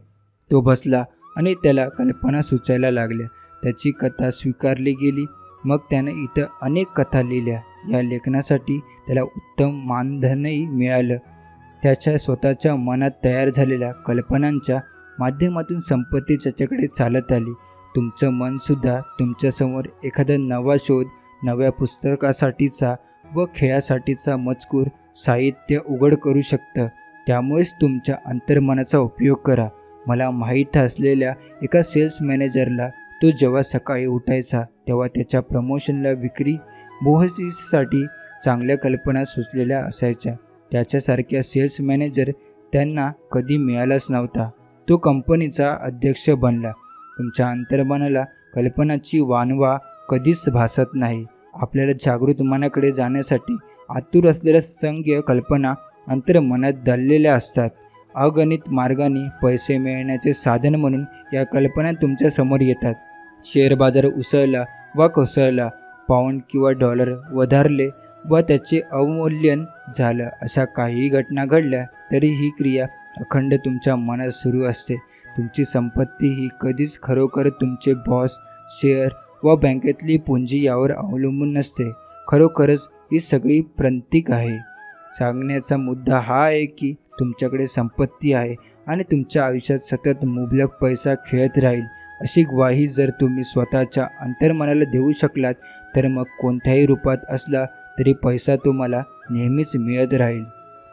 तो बसला आणि त्याला कल्पना सुचायला लागल्या. त्याची कथा स्वीकारली गेली. मग त्यानं इतर अनेक कथा लिहिल्या. या लेखनासाठी त्याला उत्तम मानधनही मिळालं. त्याच्या स्वतःच्या मनात तयार झालेल्या कल्पनांच्या माध्यमातून संपत्ती त्याच्याकडे चालत आली. तुमचं मनसुद्धा तुमच्यासमोर एखादा नवा शोध, नव्या पुस्तकासाठीचा व खेळासाठीचा मजकूर, साहित्य उघड करू शकतं. त्यामुळेच तुमच्या अंतर्मनाचा उपयोग करा. मला माहीत असलेल्या एका सेल्स मॅनेजरला तो जेव्हा सकाळी उठायचा तेव्हा त्याच्या प्रमोशनला, विक्री मोहसीसाठी चांगल्या कल्पना सुचलेल्या असायच्या. त्याच्यासारख्या सेल्स मॅनेजर त्यांना कधी मिळालाच नव्हता. तो कंपनीचा अध्यक्ष बनला. तुमच्या अंतर्मनाला कल्पनाची वानवा कधीच भासत नाही. आपल्याला जागृत मनाकडे जाण्यासाठी आतुर असलेल्या संख्य कल्पना अंतर्मनात दडलेल्या असतात. अगणित मार्गाने पैसे मिळवण्याचे साधन म्हणून या कल्पना तुमच्या समोर येतात. शेअर बाजार उसळला वा कोसळला, पाऊंड किंवा डॉलर वधारले व त्याचे अवमूल्यन झालं, अशा काहीही घटना घडल्या तरी ही क्रिया अखंड तुमच्या मनात सुरू असते. तुमची संपत्ती ही कधीच खरोखर तुमचे बॉस, शेअर व बँकेतली पुंजी यावर अवलंबून नसते. खरोखरच ही सगळी प्रतीक आहे. सांगण्याचा मुद्दा हा आहे की तुमच्याकडे संपत्ती आहे आणि तुमच्या आयुष्यात सतत मुबलक पैसा खेळत राहील अशी ग्वाही जर तुम्ही स्वतःच्या अंतर्मनाला देऊ शकलात तर मग कोणत्याही रूपात असला तरी पैसा तुम्हाला नेहमीच मिळत राहील.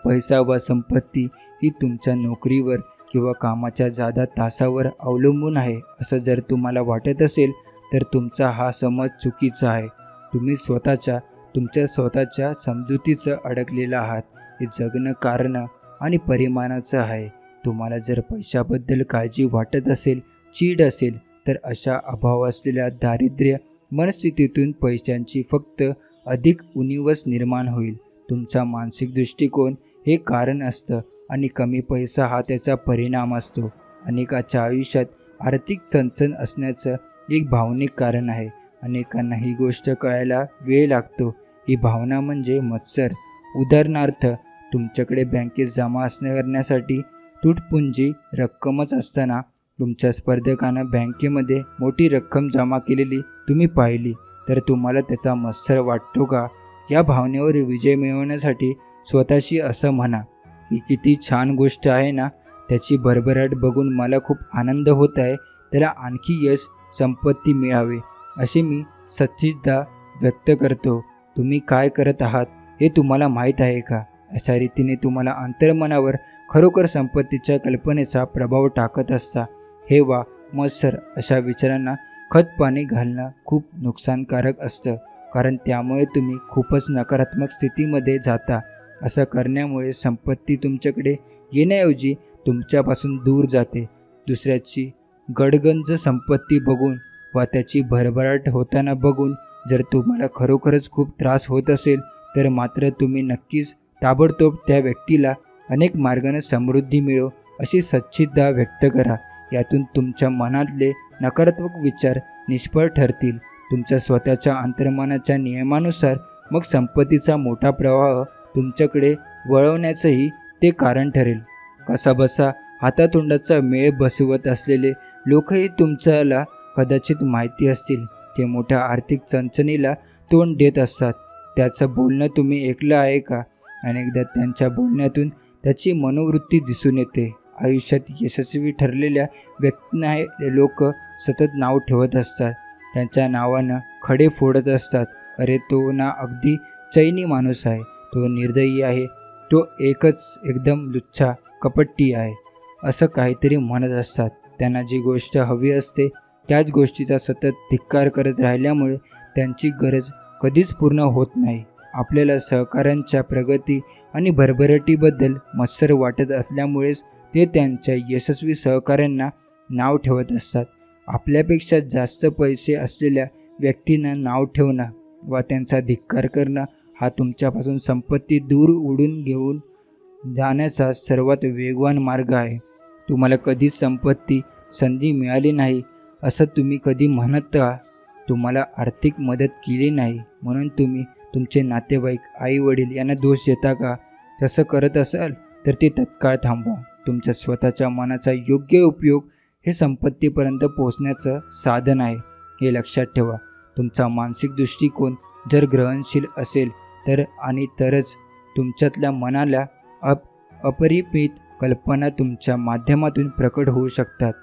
पैसा व संपत्ती ही तुमच्या नोकरीवर किंवा कामाच्या जादा तासावर अवलंबून आहे असं जर तुम्हाला वाटत असेल तर तुमचा हा समज चुकीचा आहे. तुम्ही स्वतःच्या तुमच्या स्वतःच्या समजुतीचं अडकलेलं आहात. हे जगणं कारणं आणि परिमाणाचं आहे. तुम्हाला जर पैशाबद्दल काळजी वाटत असेल, चीड असेल, तर अशा अभाव असलेल्या दारिद्र्य मनस्थितीतून पैशांची फक्त अधिक उणीवच निर्माण होईल. तुमचा मानसिक दृष्टिकोन हे कारण असतं आणि कमी पैसा हा त्याचा परिणाम असतो. अनेकाच्या आयुष्यात आर्थिक चणचण असण्याचं एक भावनिक कारण आहे. अनेकांना ही गोष्ट कळायला वेळ लागतो. ही भावना म्हणजे मत्सर. उदाहरणार्थ, तुमच्याकडे बँकेत जमा करण्यासाठी तुटपुंजी रक्कमच असताना तुमच्या स्पर्धकानं बँकेमध्ये मोठी रक्कम जमा केलेली तुम्ही पाहिली, तर तुम्हाला त्याचा मत्सर वाटतो का? या भावनेवर विजय मिळवण्यासाठी स्वतःशी असं म्हणा की किती छान गोष्ट आहे ना, त्याची भरभराट बघून मला खूप आनंद होत आहे. त्याला आणखी यश, संपत्ती मिळावे अशी मी सच्चिदा व्यक्त करतो. तुम्ही काय करत आहात हे तुम्हाला माहीत आहे का? अशा रीतीने तुम्हाला अंतर्मनावर खरोखर संपत्तीच्या कल्पनेचा प्रभाव टाकत असता. हे वा मत्सर अशा विचारांना खतपाणी घालणं खूप नुकसानकारक असतं, कारण त्यामुळे तुम्ही खूपच नकारात्मक स्थितीमध्ये जाता. असं करण्यामुळे संपत्ती तुमच्याकडे येण्याऐवजी तुमच्यापासून दूर जाते. दुसऱ्याची गडगंज संपत्ती बघून वा त्याची भरभराट होताना बघून जर तुम्हाला खरोखरच खूप त्रास होत असेल, तर मात्र तुम्ही नक्कीच ताबडतोब त्या व्यक्तीला अनेक मार्गाने समृद्धी मिळो अशी सच्चिदा व्यक्त करा. यातून तुमच्या मनातले नकारात्मक विचार निष्फळ ठरतील. तुमच्या स्वतःच्या अंतर्मनाच्या नियमानुसार मग संपत्तीचा मोठा प्रवाह तुमच्याकडे वळवण्याचंही ते कारण ठरेल. कसाबसा हातातोंडाचा मेळ बसवत असलेले लोकही तुमच्याला कदाचित माहिती असतील. ते मोठ्या आर्थिक चणचणीला तोंड देत असतात. त्याचं बोलणं तुम्ही ऐकलं आहे का? अनेकदा त्यांच्या बोलण्यातून त्याची मनोवृत्ती दिसून येते. आयुष्यात यशस्वी ठरलेल्या व्यक्तींना लोक सतत नाव ठेवत असतात. त्यांच्या नावानं खडे फोडत असतात. अरे, तो ना अगदी चैनी माणूस आहे, तो निर्दयी आहे, तो एकदम लुच्छा कपट्टी आहे, असं काहीतरी म्हणत असतात. त्यांना जी गोष्ट हवी असते त्याच गोष्टीचा सतत धिक्कार करत राहिल्यामुळे त्यांची गरज कधीच पूर्ण होत नाही. आपल्याला सहकाऱ्यांच्या प्रगती आणि भरभराटीबद्दल मत्सर वाटत असल्यामुळेच ते त्यांच्या यशस्वी सहकाऱ्यांना नाव ठेवत असतात. आपल्यापेक्षा जास्त पैसे असलेल्या व्यक्तींना नाव ठेवणं वा त्यांचा धिक्कार करणं हा तुमच्यापासून संपत्ती दूर उडून घेऊन जाण्याचा सर्वात वेगवान मार्ग आहे. तुम्हाला कधीच संपत्ती संधी मिळाली नाही असं तुम्ही कधी म्हणत का? तुम्हाला आर्थिक मदत केली नाही म्हणून तुम्ही तुमचे नातेवाईक, आई वडील यांना दोष देता का? तसं करत असाल तर ते तत्काळ थांबवा. तुमच्या स्वतःच्या मनाचा योग्य उपयोग हे संपत्तीपर्यंत पोहोचण्याचं साधन आहे, हे लक्षात ठेवा. तुमचा मानसिक दृष्टिकोन जर ग्रहणशील असेल तरच तुमच्यातल्या मनाला अपरिमित कल्पना तुमच्या माध्यमातून प्रकट होऊ शकतात.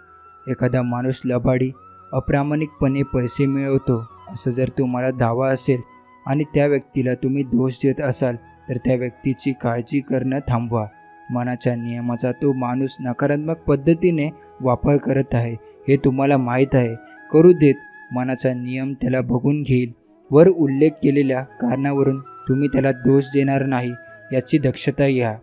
एखादा माणूस लबाडी, अप्रामाणिकपणे पैसे मिळवतो असं जर तुम्हाला दावा असेल आणि त्या व्यक्तीला तुम्ही दोष देत असाल तर त्या व्यक्तीची काळजी करणं थांबवा. मनाच्या नियमाचा तो माणूस नकारात्मक पद्धतीने वापर करत आहे हे तुम्हाला माहीत आहे. करू देत, मनाचा नियम त्याला बघून घेईल. वर उल्लेख केलेल्या कारणावरून तुम्ही त्याला दोष देणार नाही याची दक्षता घ्या.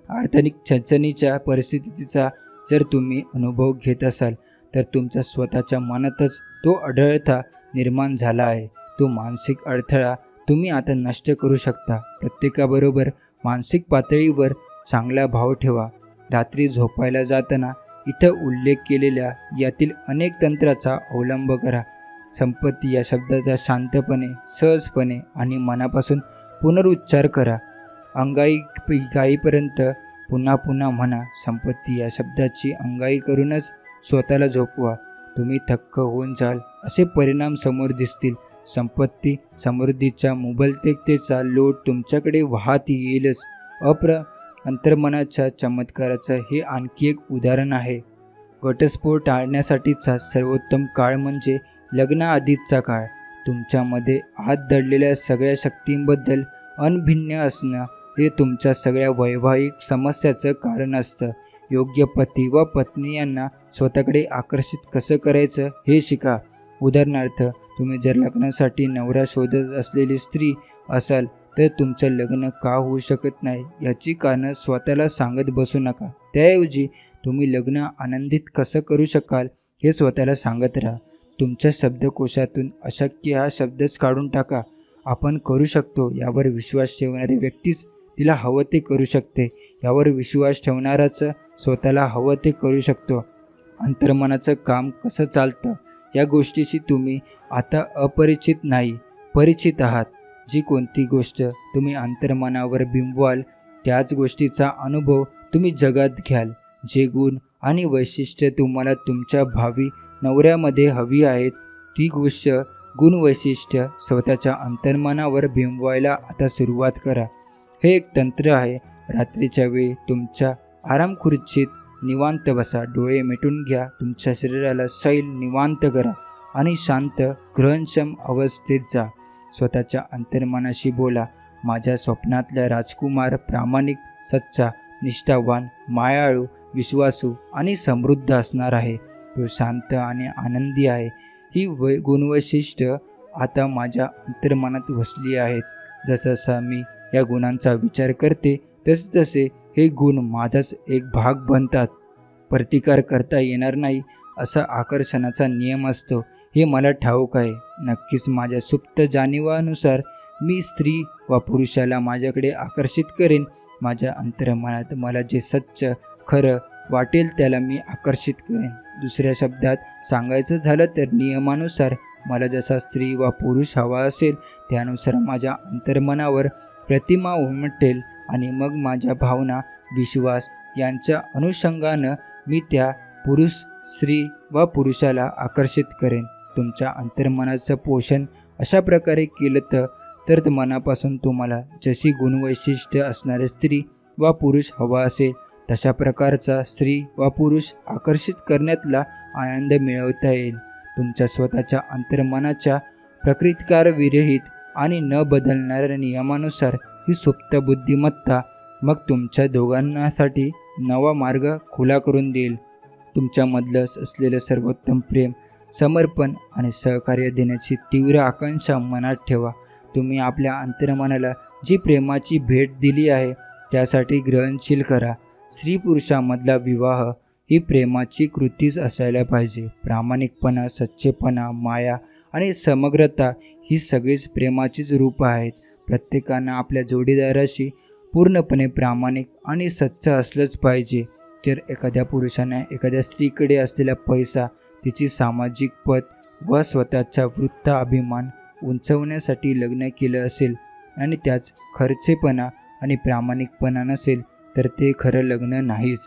आर्थिक चणचणीच्या परिस्थितीचा जर तुम्ही अनुभव घेत असाल तर तुमच्या स्वतःच्या मनातच तो अडथळा निर्माण झाला आहे. तो मानसिक अडथळा तुम्ही आता नष्ट करू शकता. प्रत्येकाबरोबर मानसिक पातळीवर चांगला भाव ठेवा. रात्री झोपायला जाताना इथं उल्लेख केलेल्या यातील अनेक तंत्राचा अवलंब करा. संपत्ती या शब्दाचा शांतपणे, सहजपणे आणि मनापासून पुनरुच्चार करा. अंगाईपर्यंत पुन्हा पुन्हा म्हणा. संपत्ती या शब्दाची अंगाई करूनच स्वतःला झोपवा. तुम्ही थक्क होऊन जाल असे परिणाम समोर दिसतील. संपत्ती समृद्धीच्या मुबलतेचा लोट तुमच्याकडे वाहत येईलच. अंतर्मनाच्या चमत्काराचं हे आणखी एक उदाहरण आहे. घटस्फोट टाळण्यासाठीचा सर्वोत्तम काळ म्हणजे लग्नाआधीचा काळ. तुमच्यामध्ये आत दडलेल्या सगळ्या शक्तींबद्दल अनभिज्ञ असणं हे तुमच्या सगळ्या वैवाहिक समस्याचं कारण असतं. योग्य पती व पत्नी यांना स्वतःकडे आकर्षित कसं करायचं हे शिका. उदाहरणार्थ, तुम्ही जर लग्नासाठी नवरा शोधत असलेली स्त्री असाल तर तुमचं लग्न का होऊ शकत नाही याची कारणं स्वतःला सांगत बसू नका. त्याऐवजी तुम्ही लग्न आनंदित कसं करू शकाल हे स्वतःला सांगत राहा. तुमच्या शब्दकोशातून अशक्य हा शब्दच काढून टाका. आपण करू शकतो यावर विश्वास ठेवणारी व्यक्तीच तिला हवं ते करू शकते. यावर विश्वास ठेवणाराच स्वतःला हवं ते करू शकतो. अंतर्मनाचं काम कसं चालतं या गोष्टीशी तुम्ही आता अपरिचित नाही, परिचित आहात. जी कोणती गोष्ट तुम्ही अंतर्मनावर बिंबवाल त्याच गोष्टीचा अनुभव तुम्ही जगात घ्याल. जे गुण आणि वैशिष्ट्य तुम्हाला तुमच्या भावी नवऱ्यामध्ये हवी आहेत ती गोष्ट गुण वैशिष्ट्य स्वतःच्या अंतर्मनावर बिंबवायला आता सुरुवात करा. हे एक तंत्र आहे. रात्रीच्या वेळी तुमच्या आरामखुर्चीत निवांत बसा, डोळे मिटून घ्या, तुमच्या शरीराला सैल निवांत करा आणि शांत ग्रहणक्षम अवस्थेत जा. स्वतःच्या अंतर्मनाशी बोला, माझ्या स्वप्नातला राजकुमार प्रामाणिक, सच्चा, निष्ठावान, मायाळू, विश्वासू आणि समृद्ध असणार आहे. तो शांत आणि आनंदी आहे. ही गुणवैशिष्ट्य आता माझ्या अंतर्मनात वसली आहेत. जसं मी या गुणांचा विचार करते तसे तसे हे गुण माझाच एक भाग बनतात. प्रतिकार करता येणार नाही असा आकर्षणाचा नियम असतो हे मला ठाऊक आहे. नक्कीच माझ्या सुप्त जाणीवानुसार मी स्त्री व पुरुषाला माझ्याकडे आकर्षित करेन. माझ्या अंतर्मनात मला जे सच्च खरं वाटेल त्याला मी आकर्षित करेन. दुसऱ्या शब्दात सांगायचं झालं तर नियमानुसार मला जसा स्त्री व पुरुष हवा असेल त्यानुसार माझ्या अंतर्मनावर प्रतिमा उमटेल आणि मग माझ्या भावना, विश्वास यांच्या अनुषंगानं मी त्या पुरुष, स्त्री व पुरुषाला आकर्षित करेन. तुमच्या अंतर्मनाचं पोषण अशा प्रकारे केलं तर मनापासून तुम्हाला जशी गुणवैशिष्ट्य असणारे स्त्री व पुरुष हवा असेल तशा प्रकारचा स्त्री व पुरुष आकर्षित करण्यातला आनंद मिळवता येईल. तुमच्या स्वतःच्या अंतर्मनाच्या प्रकृतिकारविरहित आणि न बदलणाऱ्या नियमानुसार ही सुप्त बुद्धिमत्ता मग तुमच्या दोघांसाठी नवा मार्ग खुला करून देईल. तुमच्यामधलं असलेलं सर्वोत्तम प्रेम, समर्पण आणि सहकार्य देण्याची तीव्र आकांक्षा मनात ठेवा. तुम्ही आपल्या अंतर्मनाला जी प्रेमाची भेट दिली आहे त्यासाठी ग्रहणशील करा. स्त्री पुरुषामधला विवाह ही प्रेमाची कृतीच असायला पाहिजे. प्रामाणिकपणा, सच्चेपणा, माया आणि समग्रता ही सगळीच प्रेमाचीच रूप आहेत. प्रत्येकानं आपल्या जोडीदाराशी पूर्णपणे प्रामाणिक आणि सच्च असलंच पाहिजे. जर एखाद्या पुरुषाने एखाद्या स्त्रीकडे असलेला पैसा, तिची सामाजिक पद व स्वतःचा वृत्त अभिमान उंचवण्यासाठी लग्न केलं असेल आणि त्याच खर्चेपणा आणि प्रामाणिकपणा नसेल तर ते खरं लग्न नाहीच.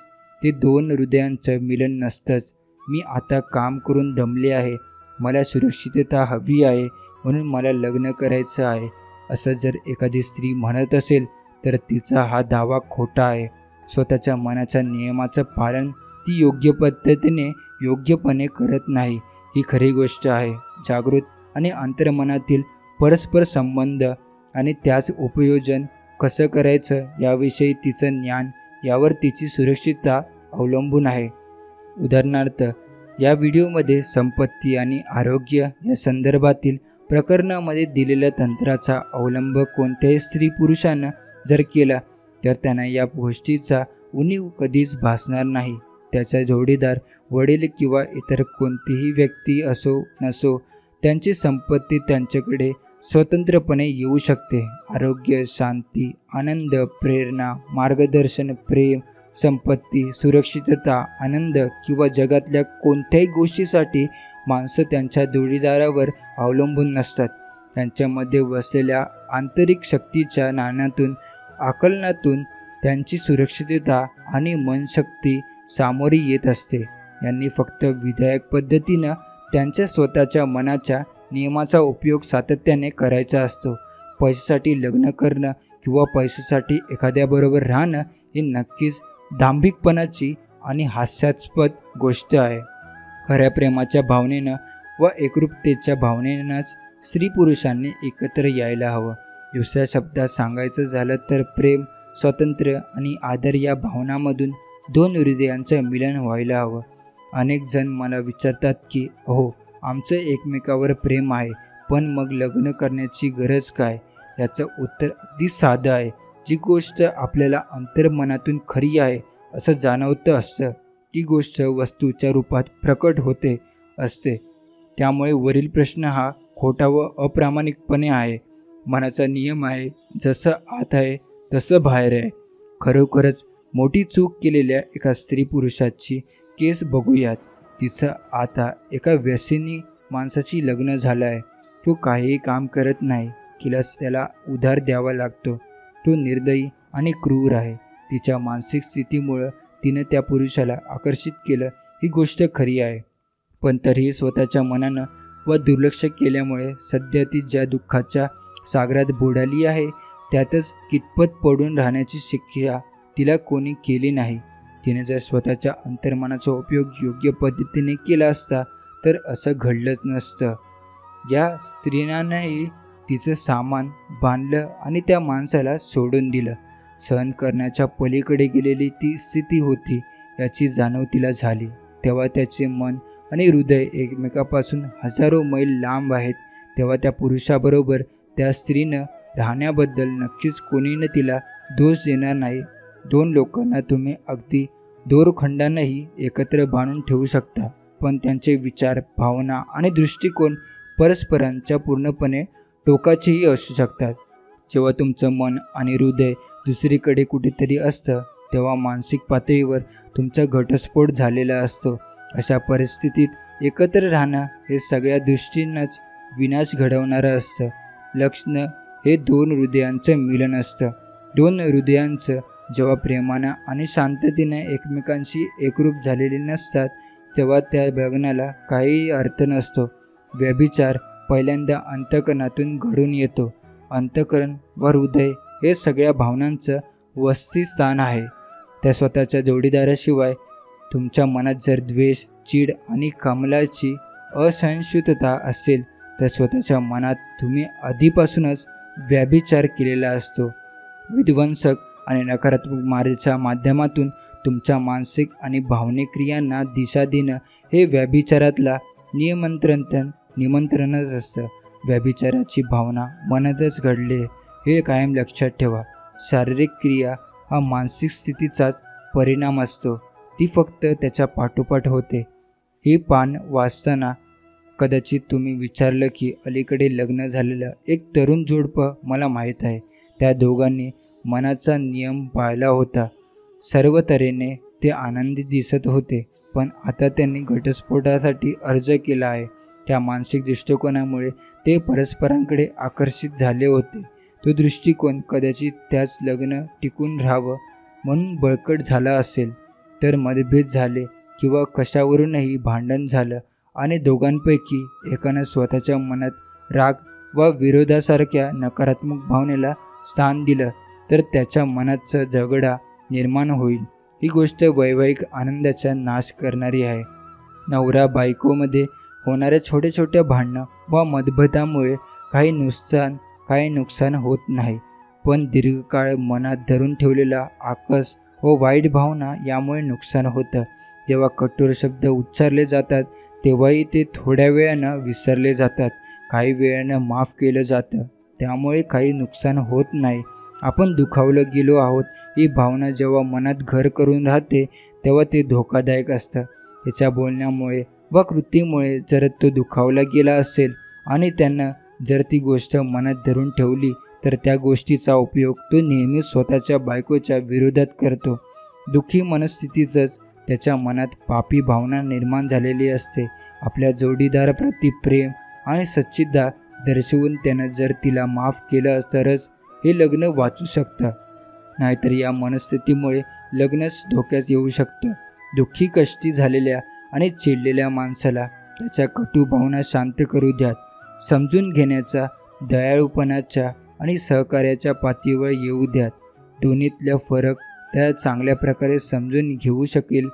ते दोन हृदयांचं मिलन नसतंच. मी आता काम करून दमले आहे, मला सुरक्षितता हवी आहे म्हणून मला लग्न करायचं आहे असं जर एखादी स्त्री म्हणत असेल तर तिचा हा दावा खोटा आहे. स्वतःच्या मनाच्या नियमाचं पालन ती योग्य पद्धतीने योग्यपणे करत नाही ही खरी गोष्ट आहे. जागृत आणि अंतर्मनातील परस्पर संबंध आणि त्याच उपयोजन कसं करायचं याविषयी तिचं ज्ञान, यावर तिची सुरक्षितता अवलंबून आहे. उदाहरणार्थ, या व्हिडिओमध्ये संपत्ती आणि आरोग्य या संदर्भातील प्रकरणामध्ये दिलेल्या तंत्राचा अवलंब कोणत्याही स्त्री पुरुषानं जर केला तर त्यांना या गोष्टीचा उणीव कधीच भासणार नाही. त्याचा जोडीदार, वडील किंवा इतर कोणतीही व्यक्ती असो नसो त्यांची संपत्ती त्यांच्याकडे स्वतंत्रपणे येऊ शकते. आरोग्य, शांती, आनंद, प्रेरणा, मार्गदर्शन, प्रेम, संपत्ती, सुरक्षितता, आनंद किंवा जगातल्या कोणत्याही गोष्टीसाठी माणसं त्यांच्या जोडीदारावर अवलंबून नसतात. त्यांच्यामध्ये वसलेल्या आंतरिक शक्तीच्या ज्ञानातून, आकलनातून त्यांची सुरक्षितता आणि मनशक्ती सामोरी येत असते. यांनी फक्त विधायक पद्धतीनं त्यांच्या स्वतःच्या मनाच्या नियमाचा उपयोग सातत्याने करायचा असतो. पैशासाठी लग्न करणं किंवा पैशासाठी एखाद्याबरोबर राहणं ही नक्कीच दांभिकपणाची आणि हास्यास्पद गोष्ट आहे. खऱ्या प्रेमाच्या भावनेनं व एकरूपतेच्या भावनेनंच स्त्री पुरुषांनी एकत्र यायला हवं. दुसऱ्या शब्दात सांगायचं झालं तर प्रेम, स्वातंत्र्य आणि आदर या भावनांमधून दोन हृदयांचं मिलन व्हायला हवं. अनेक जण मला विचारतात की आमचं एकमेकावर प्रेम आहे पण मग लग्न करण्याची गरज काय? याचं उत्तर अगदी साधं आहे. जी गोष्ट आपल्याला अंतर्मनातून खरी आहे असं जाणवतं असतं ती गोष्ट वस्तूच्या रूपात प्रकट होते असते. त्यामुळे वरील प्रश्न हा खोटा व अप्रामाणिकपणे आहे. मनाचा नियम आहे, जसं आत आहे तसं बाहेर आहे. खरोखरच मोठी चूक केलेल्या एका स्त्री पुरुषाची केस बघूयात. तिचं आता एका व्यसनी माणसाची लग्न झालं आहे. तो काहीही काम करत नाही, केल्यास त्याला उधार द्यावा लागतो. तो निर्दयी आणि क्रूर आहे. तिच्या मानसिक स्थितीमुळं तिनं त्या पुरुषाला आकर्षित केलं ही गोष्ट खरी आहे. पण तरीही स्वतःच्या मनानं व दुर्लक्ष केल्यामुळे सध्या ती ज्या दुःखाच्या सागरात बुडाली आहे त्यातच कितपत पडून राहण्याची शिक्षा तिला कोणी केली नाही. तिने जर स्वतःच्या अंतर्मनाचा उपयोग योग्य पद्धतीने केला असता तर असं घडलंच नसतं. या स्त्रीनांही तिचं सामान बांधलं आणि त्या माणसाला सोडून दिलं. सहन करण्याच्या पलीकडे गेलेली ती स्थिती होती याची जाणीव तिला झाली. तेव्हा त्याचे मन आणि हृदय एकमेकापासून हजारो मैल लांब आहेत. तेव्हा त्या पुरुषाबरोबर त्या स्त्रीनं राहण्याबद्दल नक्कीच कोणीनं तिला दोष देणार नाही. दोन लोकांना तुम्ही अगदी दोरखंडानंही एकत्र बांधून ठेवू शकता, पण त्यांचे विचार, भावना आणि दृष्टिकोन परस्परांच्या पूर्णपणे टोकाचेही असू शकतात. जेव्हा तुमचं मन आणि हृदय दुसरीकडे कुठेतरी असतं तेव्हा मानसिक पातळीवर तुमचा घटस्फोट झालेला असतो. अशा परिस्थितीत एकत्र राहणं हे सगळ्या दृष्टीनंच विनाश घडवणारं असतं. लक्षण हे दोन हृदयांचं मिलन असतं. दोन हृदयांचं जेव्हा प्रेमानं आणि शांततेने एकमेकांशी एकरूप झालेले नसतात तेव्हा त्या लग्नाला काहीही अर्थ नसतो. व्यभिचार पहिल्यांदा अंतःकरणातून घडून येतो. अंतःकरण व हृदय हे सगळ्या भावनांचं वसतिस्थान आहे. त्या स्वतःच्या जोडीदाराशिवाय तुमच्या मनात जर द्वेष, चीड आणि कमलाची असहिष्णुता असेल तर स्वतःच्या मनात तुम्ही आधीपासूनच व्यभिचार केलेला असतो. विध्वंसक आणि नकारात्मक मार्गाच्या माध्यमातून तुमच्या मानसिक आणि भावनिक क्रियांना दिशा देणं हे व्यभिचारातला निमंत्रणच असतं. व्यभिचाराची भावना मनातच घडले हे कायम लक्षात ठेवा. शारीरिक क्रिया हा मानसिक स्थितीचाच परिणाम असतो. ती फक्त त्याच्या पाठोपाठ होते. हे पान वाचताना कदाचित तुम्ही विचारलं की अलीकडे लग्न झालेलं एक तरुण जोडपं मला माहीत आहे. त्या दोघांनी मनाचा नियम पाळला होता. सर्व तऱ्हेने ते आनंदी दिसत होते, पण आता त्यांनी घटस्फोटासाठी अर्ज केला आहे. त्या मानसिक दृष्टिकोनामुळे ते परस्परांकडे आकर्षित झाले होते. तो दृष्टिकोन कदाचित त्याच लग्न टिकून राहावं म्हणून बळकट झाला असेल. तर मतभेद झाले किंवा कशावरूनही भांडण झालं आणि दोघांपैकी एकानं स्वतःच्या मनात राग व विरोधासारख्या नकारात्मक भावनेला स्थान दिलं तर त्याच्या मनाचा झगडा निर्माण होईल. ही गोष्ट वैवाहिक आनंदाचा नाश करणारी आहे. नवरा बायकोमध्ये होणाऱ्या छोट्या छोट्या भांडणं व मतभेदामुळे काही नुकसान होत नाही, पण दीर्घकाळ मनात धरून ठेवलेला आकस व वाईट भावना यामुळे नुकसान होतं. जेव्हा कठोर शब्द उच्चारले जातात तेव्हाही ते थोड्या वेळानं विसरले जातात. काही वेळानं माफ केलं जातं, त्यामुळे काही नुकसान होत नाही. आपण दुखावलं गेलो आहोत ही भावना जेव्हा मनात घर करून राहते तेव्हा ते धोकादायक असतं. त्याच्या बोलण्यामुळे व कृतीमुळे जर तो दुखावला गेला असेल आणि त्यानं जर ती गोष्ट मनात धरून ठेवली तर त्या गोष्टीचा उपयोग तो नेहमी स्वतःच्या बायकोच्या विरोधात करतो. दुःखी मनस्थितीतच त्याच्या मनात पापी भावना निर्माण झालेली असते. आपल्या जोडीदाराप्रती प्रेम आणि सच्चिदा दर्शवून त्यानं जर तिला माफ केलं तरच हे लग्न वाचू शकतं, नाहीतर या मनस्थितीमुळे लग्नच धोक्यात येऊ शकतं. दुःखी, कष्टी झालेल्या आणि चिडलेल्या माणसाला त्याच्या कटू भावना शांत करू द्यात. समजून घेण्याचा, दयाळूपणाच्या आणि सहकार्याच्या पातळीवर येऊ द्यात. दोन्हीतला फरक त्या चांगल्या प्रकारे समजून घेऊ शकेल.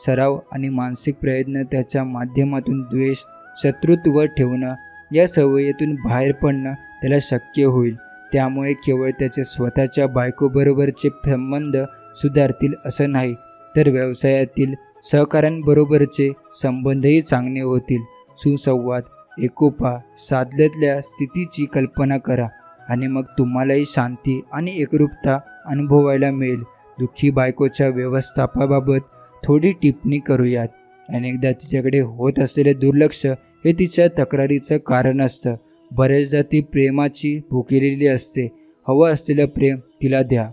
सराव आणि मानसिक प्रयत्न त्याच्या माध्यमातून द्वेष, शत्रुत्व ठेवणं या सवयीतून बाहेर पडणं त्याला शक्य होईल. त्यामुळे केवळ त्याचे स्वतःच्या बायकोबरोबरचे संबंध सुधारतील असं नाही, तर व्यवसायातील सहकाऱ्यांबरोबरचे संबंधही चांगले होतील. सुसंवाद, एकोपा साधल्यातल्या स्थितीची कल्पना करा आणि मग तुम्हालाही शांती आणि एकरूपता अनुभवायला मिळेल. दुःखी बायकोच्या व्यवस्थापाबाबत थोडी टिप्पणी करूयात. अनेकदा तिच्याकडे होत असलेले दुर्लक्ष हे तिच्या तक्रारीचं कारण असतं. बरेचदा ती प्रेमाची भुकेलेली असते. हवं असलेलं प्रेम तिला द्या.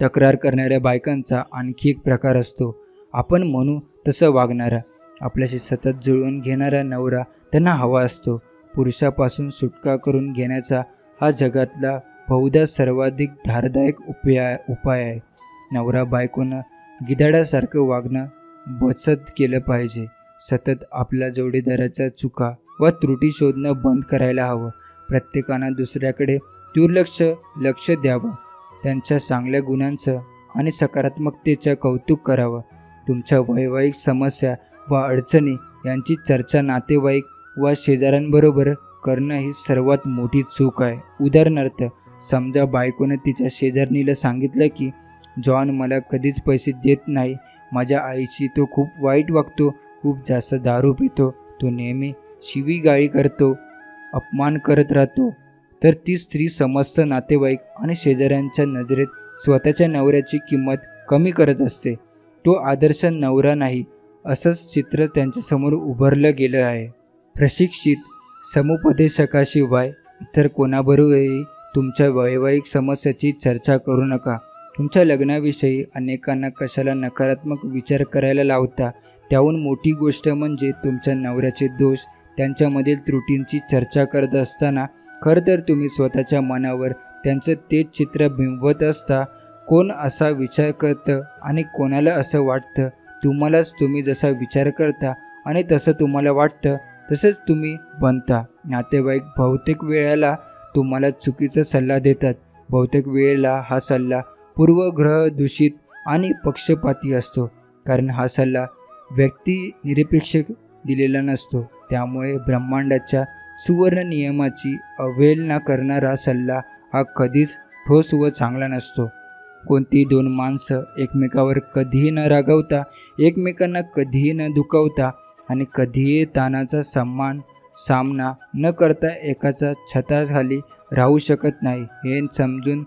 तक्रार करणाऱ्या बायकांचा आणखी एक प्रकार असतो, आपण म्हणू तसं वागणारा. आपल्याशी सतत जुळवून घेणारा नवरा त्यांना हवा असतो. पुरुषापासून सुटका करून घेण्याचा हा जगातला बहुधा सर्वाधिक धारदायक उपाय आहे. नवरा बायकोनं गिधाडासारखं वागणं बचत केलं पाहिजे. सतत आपल्या जोडीदाराच्या चुका व त्रुटी शोधणं बंद करायला हवं. प्रत्येकानं दुसऱ्याकडे लक्ष द्यावं. त्यांच्या चांगल्या गुणांचं आणि सकारात्मकतेचं कौतुक करावं. तुमच्या वैवाहिक समस्या व अडचणी यांची चर्चा नातेवाईक व शेजाऱ्यांबरोबर करणं ही सर्वात मोठी चूक आहे. उदाहरणार्थ, समजा बायकोनं तिच्या शेजारणीला सांगितलं की जॉन मला कधीच पैसे देत नाही, माझ्या आईशी तो खूप वाईट वागतो, खूप जास्त दारू पितो, तो नेहमी शिवीगाळी करतो, अपमान करत राहतो. तर ती स्त्री समस्त नातेवाईक आणि शेजाऱ्यांच्या नजरेत स्वतःच्या नवऱ्याची किंमत कमी करत असते. तो आदर्श नवरा नाही असंच चित्र त्यांच्यासमोर उभारलं गेलं आहे. प्रशिक्षित समुपदेशकाशिवाय इतर कोणाबरोबरही तुमच्या वैवाहिक समस्याची चर्चा करू नका. तुमच्या लग्नाविषयी अनेकांना कशाला नकारात्मक विचार करायला लावता. त्याहून मोठी गोष्ट म्हणजे तुमच्या नवऱ्याचे दोष, त्यांच्यामधील त्रुटींची चर्चा करत असताना खरं तर तुम्ही स्वतःच्या मनावर त्यांचं तेच चित्र बिंबवत असता. कोण असा विचार करतं आणि कोणाला असं वाटतं. तुम्हालाच तुम्ही जसा विचार करता आणि तसं तुम्हाला वाटतं तसंच तुम्ही बनता. नातेवाईक बहुतेक वेळेला तुम्हाला चुकीचा सल्ला देतात. बहुतेक वेळेला हा सल्ला पूर्वग्रह दूषित आणि पक्षपाती असतो, कारण हा सल्ला व्यक्तिनिरपेक्ष दिलेला नसतो. त्यामुळे ब्रह्मांडाच्या सुवर्ण नियमाची अवहेलना करणारा सल्ला हा कधीच ठोस व चांगला नसतो. कोणती दोन माणसं एकमेकावर कधीही न रागवता, एकमेकांना कधीही न दुखावता आणि कधीही ताणाचा सामना न करता एकाच्या छताखाली राहू शकत नाही, हे समजून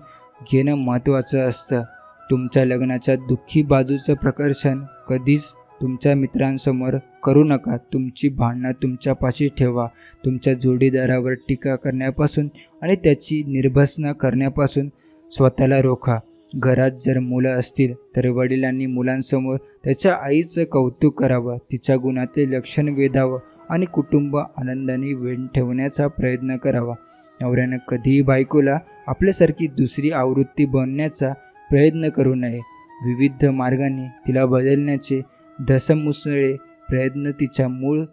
घेणं महत्त्वाचं असतं. तुमच्या लग्नाच्या दुःखी बाजूचं प्रकर्षण कधीच तुमच्या मित्रांसमोर करू नका. तुमची भांडणं तुमच्यापाशी ठेवा. तुमच्या जोडीदारावर टीका करण्यापासून आणि त्याची निर्भसना करण्यापासून स्वतःला रोखा. घरात जर मुलं असतील तर वडिलांनी मुलांसमोर त्याच्या आईचं कौतुक करावं, तिच्या गुणाचे लक्षण वेधावं आणि कुटुंब आनंदाने वेळ ठेवण्याचा प्रयत्न करावा. नवऱ्यानं कधीही बायकोला आपल्यासारखी दुसरी आवृत्ती बनण्याचा प्रयत्न करू नये. विविध मार्गांनी तिला बदलण्याचे धसमुसळे प्रयत्न तिच्या मूळ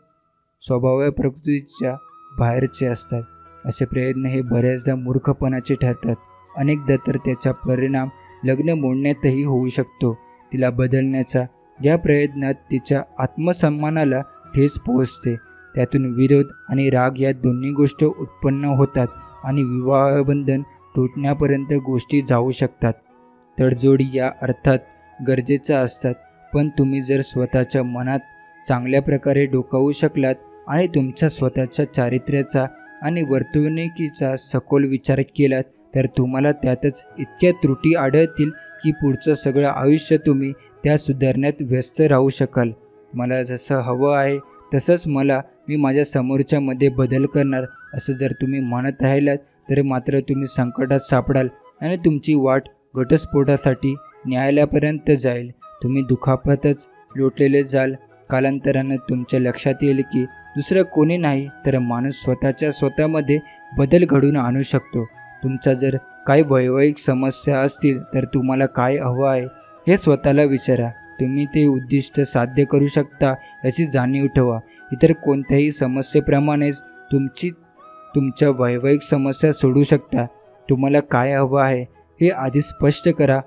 स्वभाव प्रकृतीच्या बाहेरचे असतात. असे प्रयत्न हे बऱ्याचदा मूर्खपणाचे ठरतात. अनेकदा तर त्याचा परिणाम लग्न मोडण्यातही होऊ शकतो. तिला बदलण्याचा या प्रयत्नात तिच्या आत्मसन्मानाला ठेच पोहोचते. त्यातून विरोध आणि राग या दोन्ही गोष्टी उत्पन्न होतात आणि विवाहबंधन तुटण्यापर्यंत गोष्टी जाऊ शकतात. तडजोडी या अर्थात गरजेच्या असतात, पण तुम्ही जर स्वतःच्या मनात चांगल्या प्रकारे डोकावू शकलात आणि तुमच्या स्वतःच्या चारित्र्याचा आणि वर्तणुकीचा सखोल विचार केलात तर तुम्हाला त्यातच इतक्या त्रुटी आढळतील की पुढचं सगळं आयुष्य तुम्ही त्या सुधारण्यात व्यस्त राहू शकाल. मला जसं हवं आहे तसंच मी माझ्या समोरच्यामध्ये बदल करणार असं जर तुम्ही म्हणत राहिलात तर मात्र तुम्ही संकटात सापडाल आणि तुमची वाट घटस्फोटासाठी न्यायालयापर्यंत जाईल. तुम्ही दुखापतच लोटलेले जाल. कालांतरानं तुमच्या लक्षात येईल की दुसरं कोणी नाही तर माणूस स्वतःमध्ये बदल घडवून आणू शकतो. तुमच्या जर काही वैवाहिक समस्या असतील तर तुम्हाला काय हवं आहे हे स्वतःला विचारा. तुम्ही ते उद्दिष्ट साध्य करू शकता याची जाणीव ठेवा. इतर कोणत्याही समस्येप्रमाणेच तुमच्या वैवाहिक समस्या सोडू शकता. तुम्हाला काय हवं आहे हे आधी स्पष्ट करा.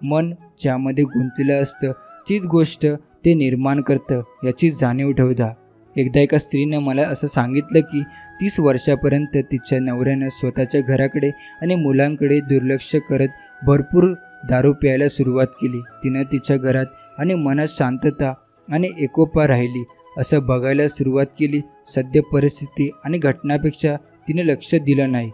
मन ज्यामध्ये गुंतलेलं असतं तीच गोष्ट ते निर्माण करतं याची जाणीव ठेवता. एकदा एका स्त्रीनं मला असं सांगितलं की 30 वर्षापर्यंत तिच्या नवऱ्यानं स्वतःच्या घराकडे आणि मुलांकडे दुर्लक्ष करत भरपूर दारू प्यायला सुरुवात केली. तिनं तिच्या घरात आणि मनात शांतता आणि एकोपा राहिली असं बघायला सुरुवात केली. सद्य परिस्थिती आणि घटनापेक्षा तिने लक्ष दिलं नाही.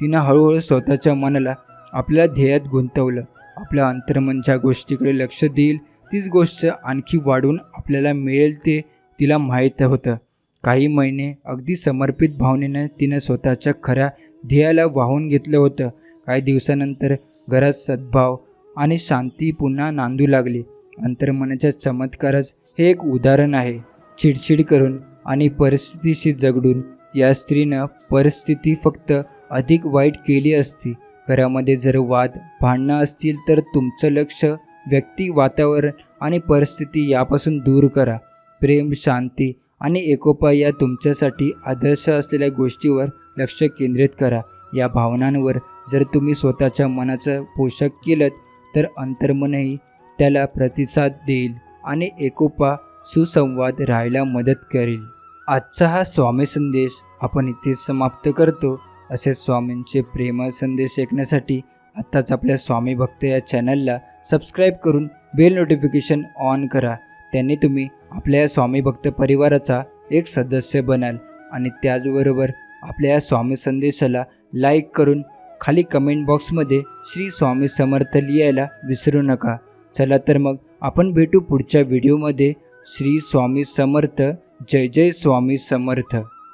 तिनं हळूहळू स्वतःच्या मनाला आपल्या ध्येयात गुंतवलं. आपल्या अंतर्मन ज्या गोष्टीकडे लक्ष देईल तीच गोष्ट आणखी वाढून आपल्याला मिळेल ते तिला माहीत होतं. काही महिने अगदी समर्पित भावनेनं तिनं स्वतःच्या खऱ्या ध्येयाला वाहून घेतलं होतं. काही दिवसानंतर घरात सद्भाव आणि शांती पुन्हा नांदू लागली. अंतर्मनाच्या चमत्कारच हे एक उदाहरण आहे. चिडचिड करून आणि परिस्थितीशी झगडून या स्त्रीनं परिस्थिती फक्त अधिक वाईट केली असती. घरामध्ये जर वाद भांडणं असतील तर तुमचं लक्ष व्यक्ती, वातावरण आणि परिस्थिती यापासून दूर करा. प्रेम, शांती आणि एकोपा या तुमच्यासाठी आदर्श असलेल्या गोष्टीवर लक्ष केंद्रित करा. या भावनांवर जर तुम्ही स्वतःच्या मनाचं पोषक केलं तर अंतर्मनही त्याला प्रतिसाद देईल आणि एकोपा, सुसंवाद राहायला मदत करेल. आजचा हा स्वामी संदेश आपण इथेच समाप्त करतो. असे स्वामींचे प्रेमळ संदेश ऐकण्यासाठी आत्ताच आपल्या स्वामी भक्त या चॅनलला सबस्क्राईब करून बेल नोटिफिकेशन ऑन करा. त्यांनी तुम्ही आपल्या या स्वामी भक्त परिवाराचा एक सदस्य बनाल आणि त्याचबरोबर आपल्या या स्वामी संदेशाला लाईक करून खाली कमेंट बॉक्समध्ये श्री स्वामी समर्थ लिहायला विसरू नका. चला तर मग आपण भेटू पुढच्या व्हिडिओमध्ये. श्री स्वामी समर्थ. जय जय स्वामी समर्थ.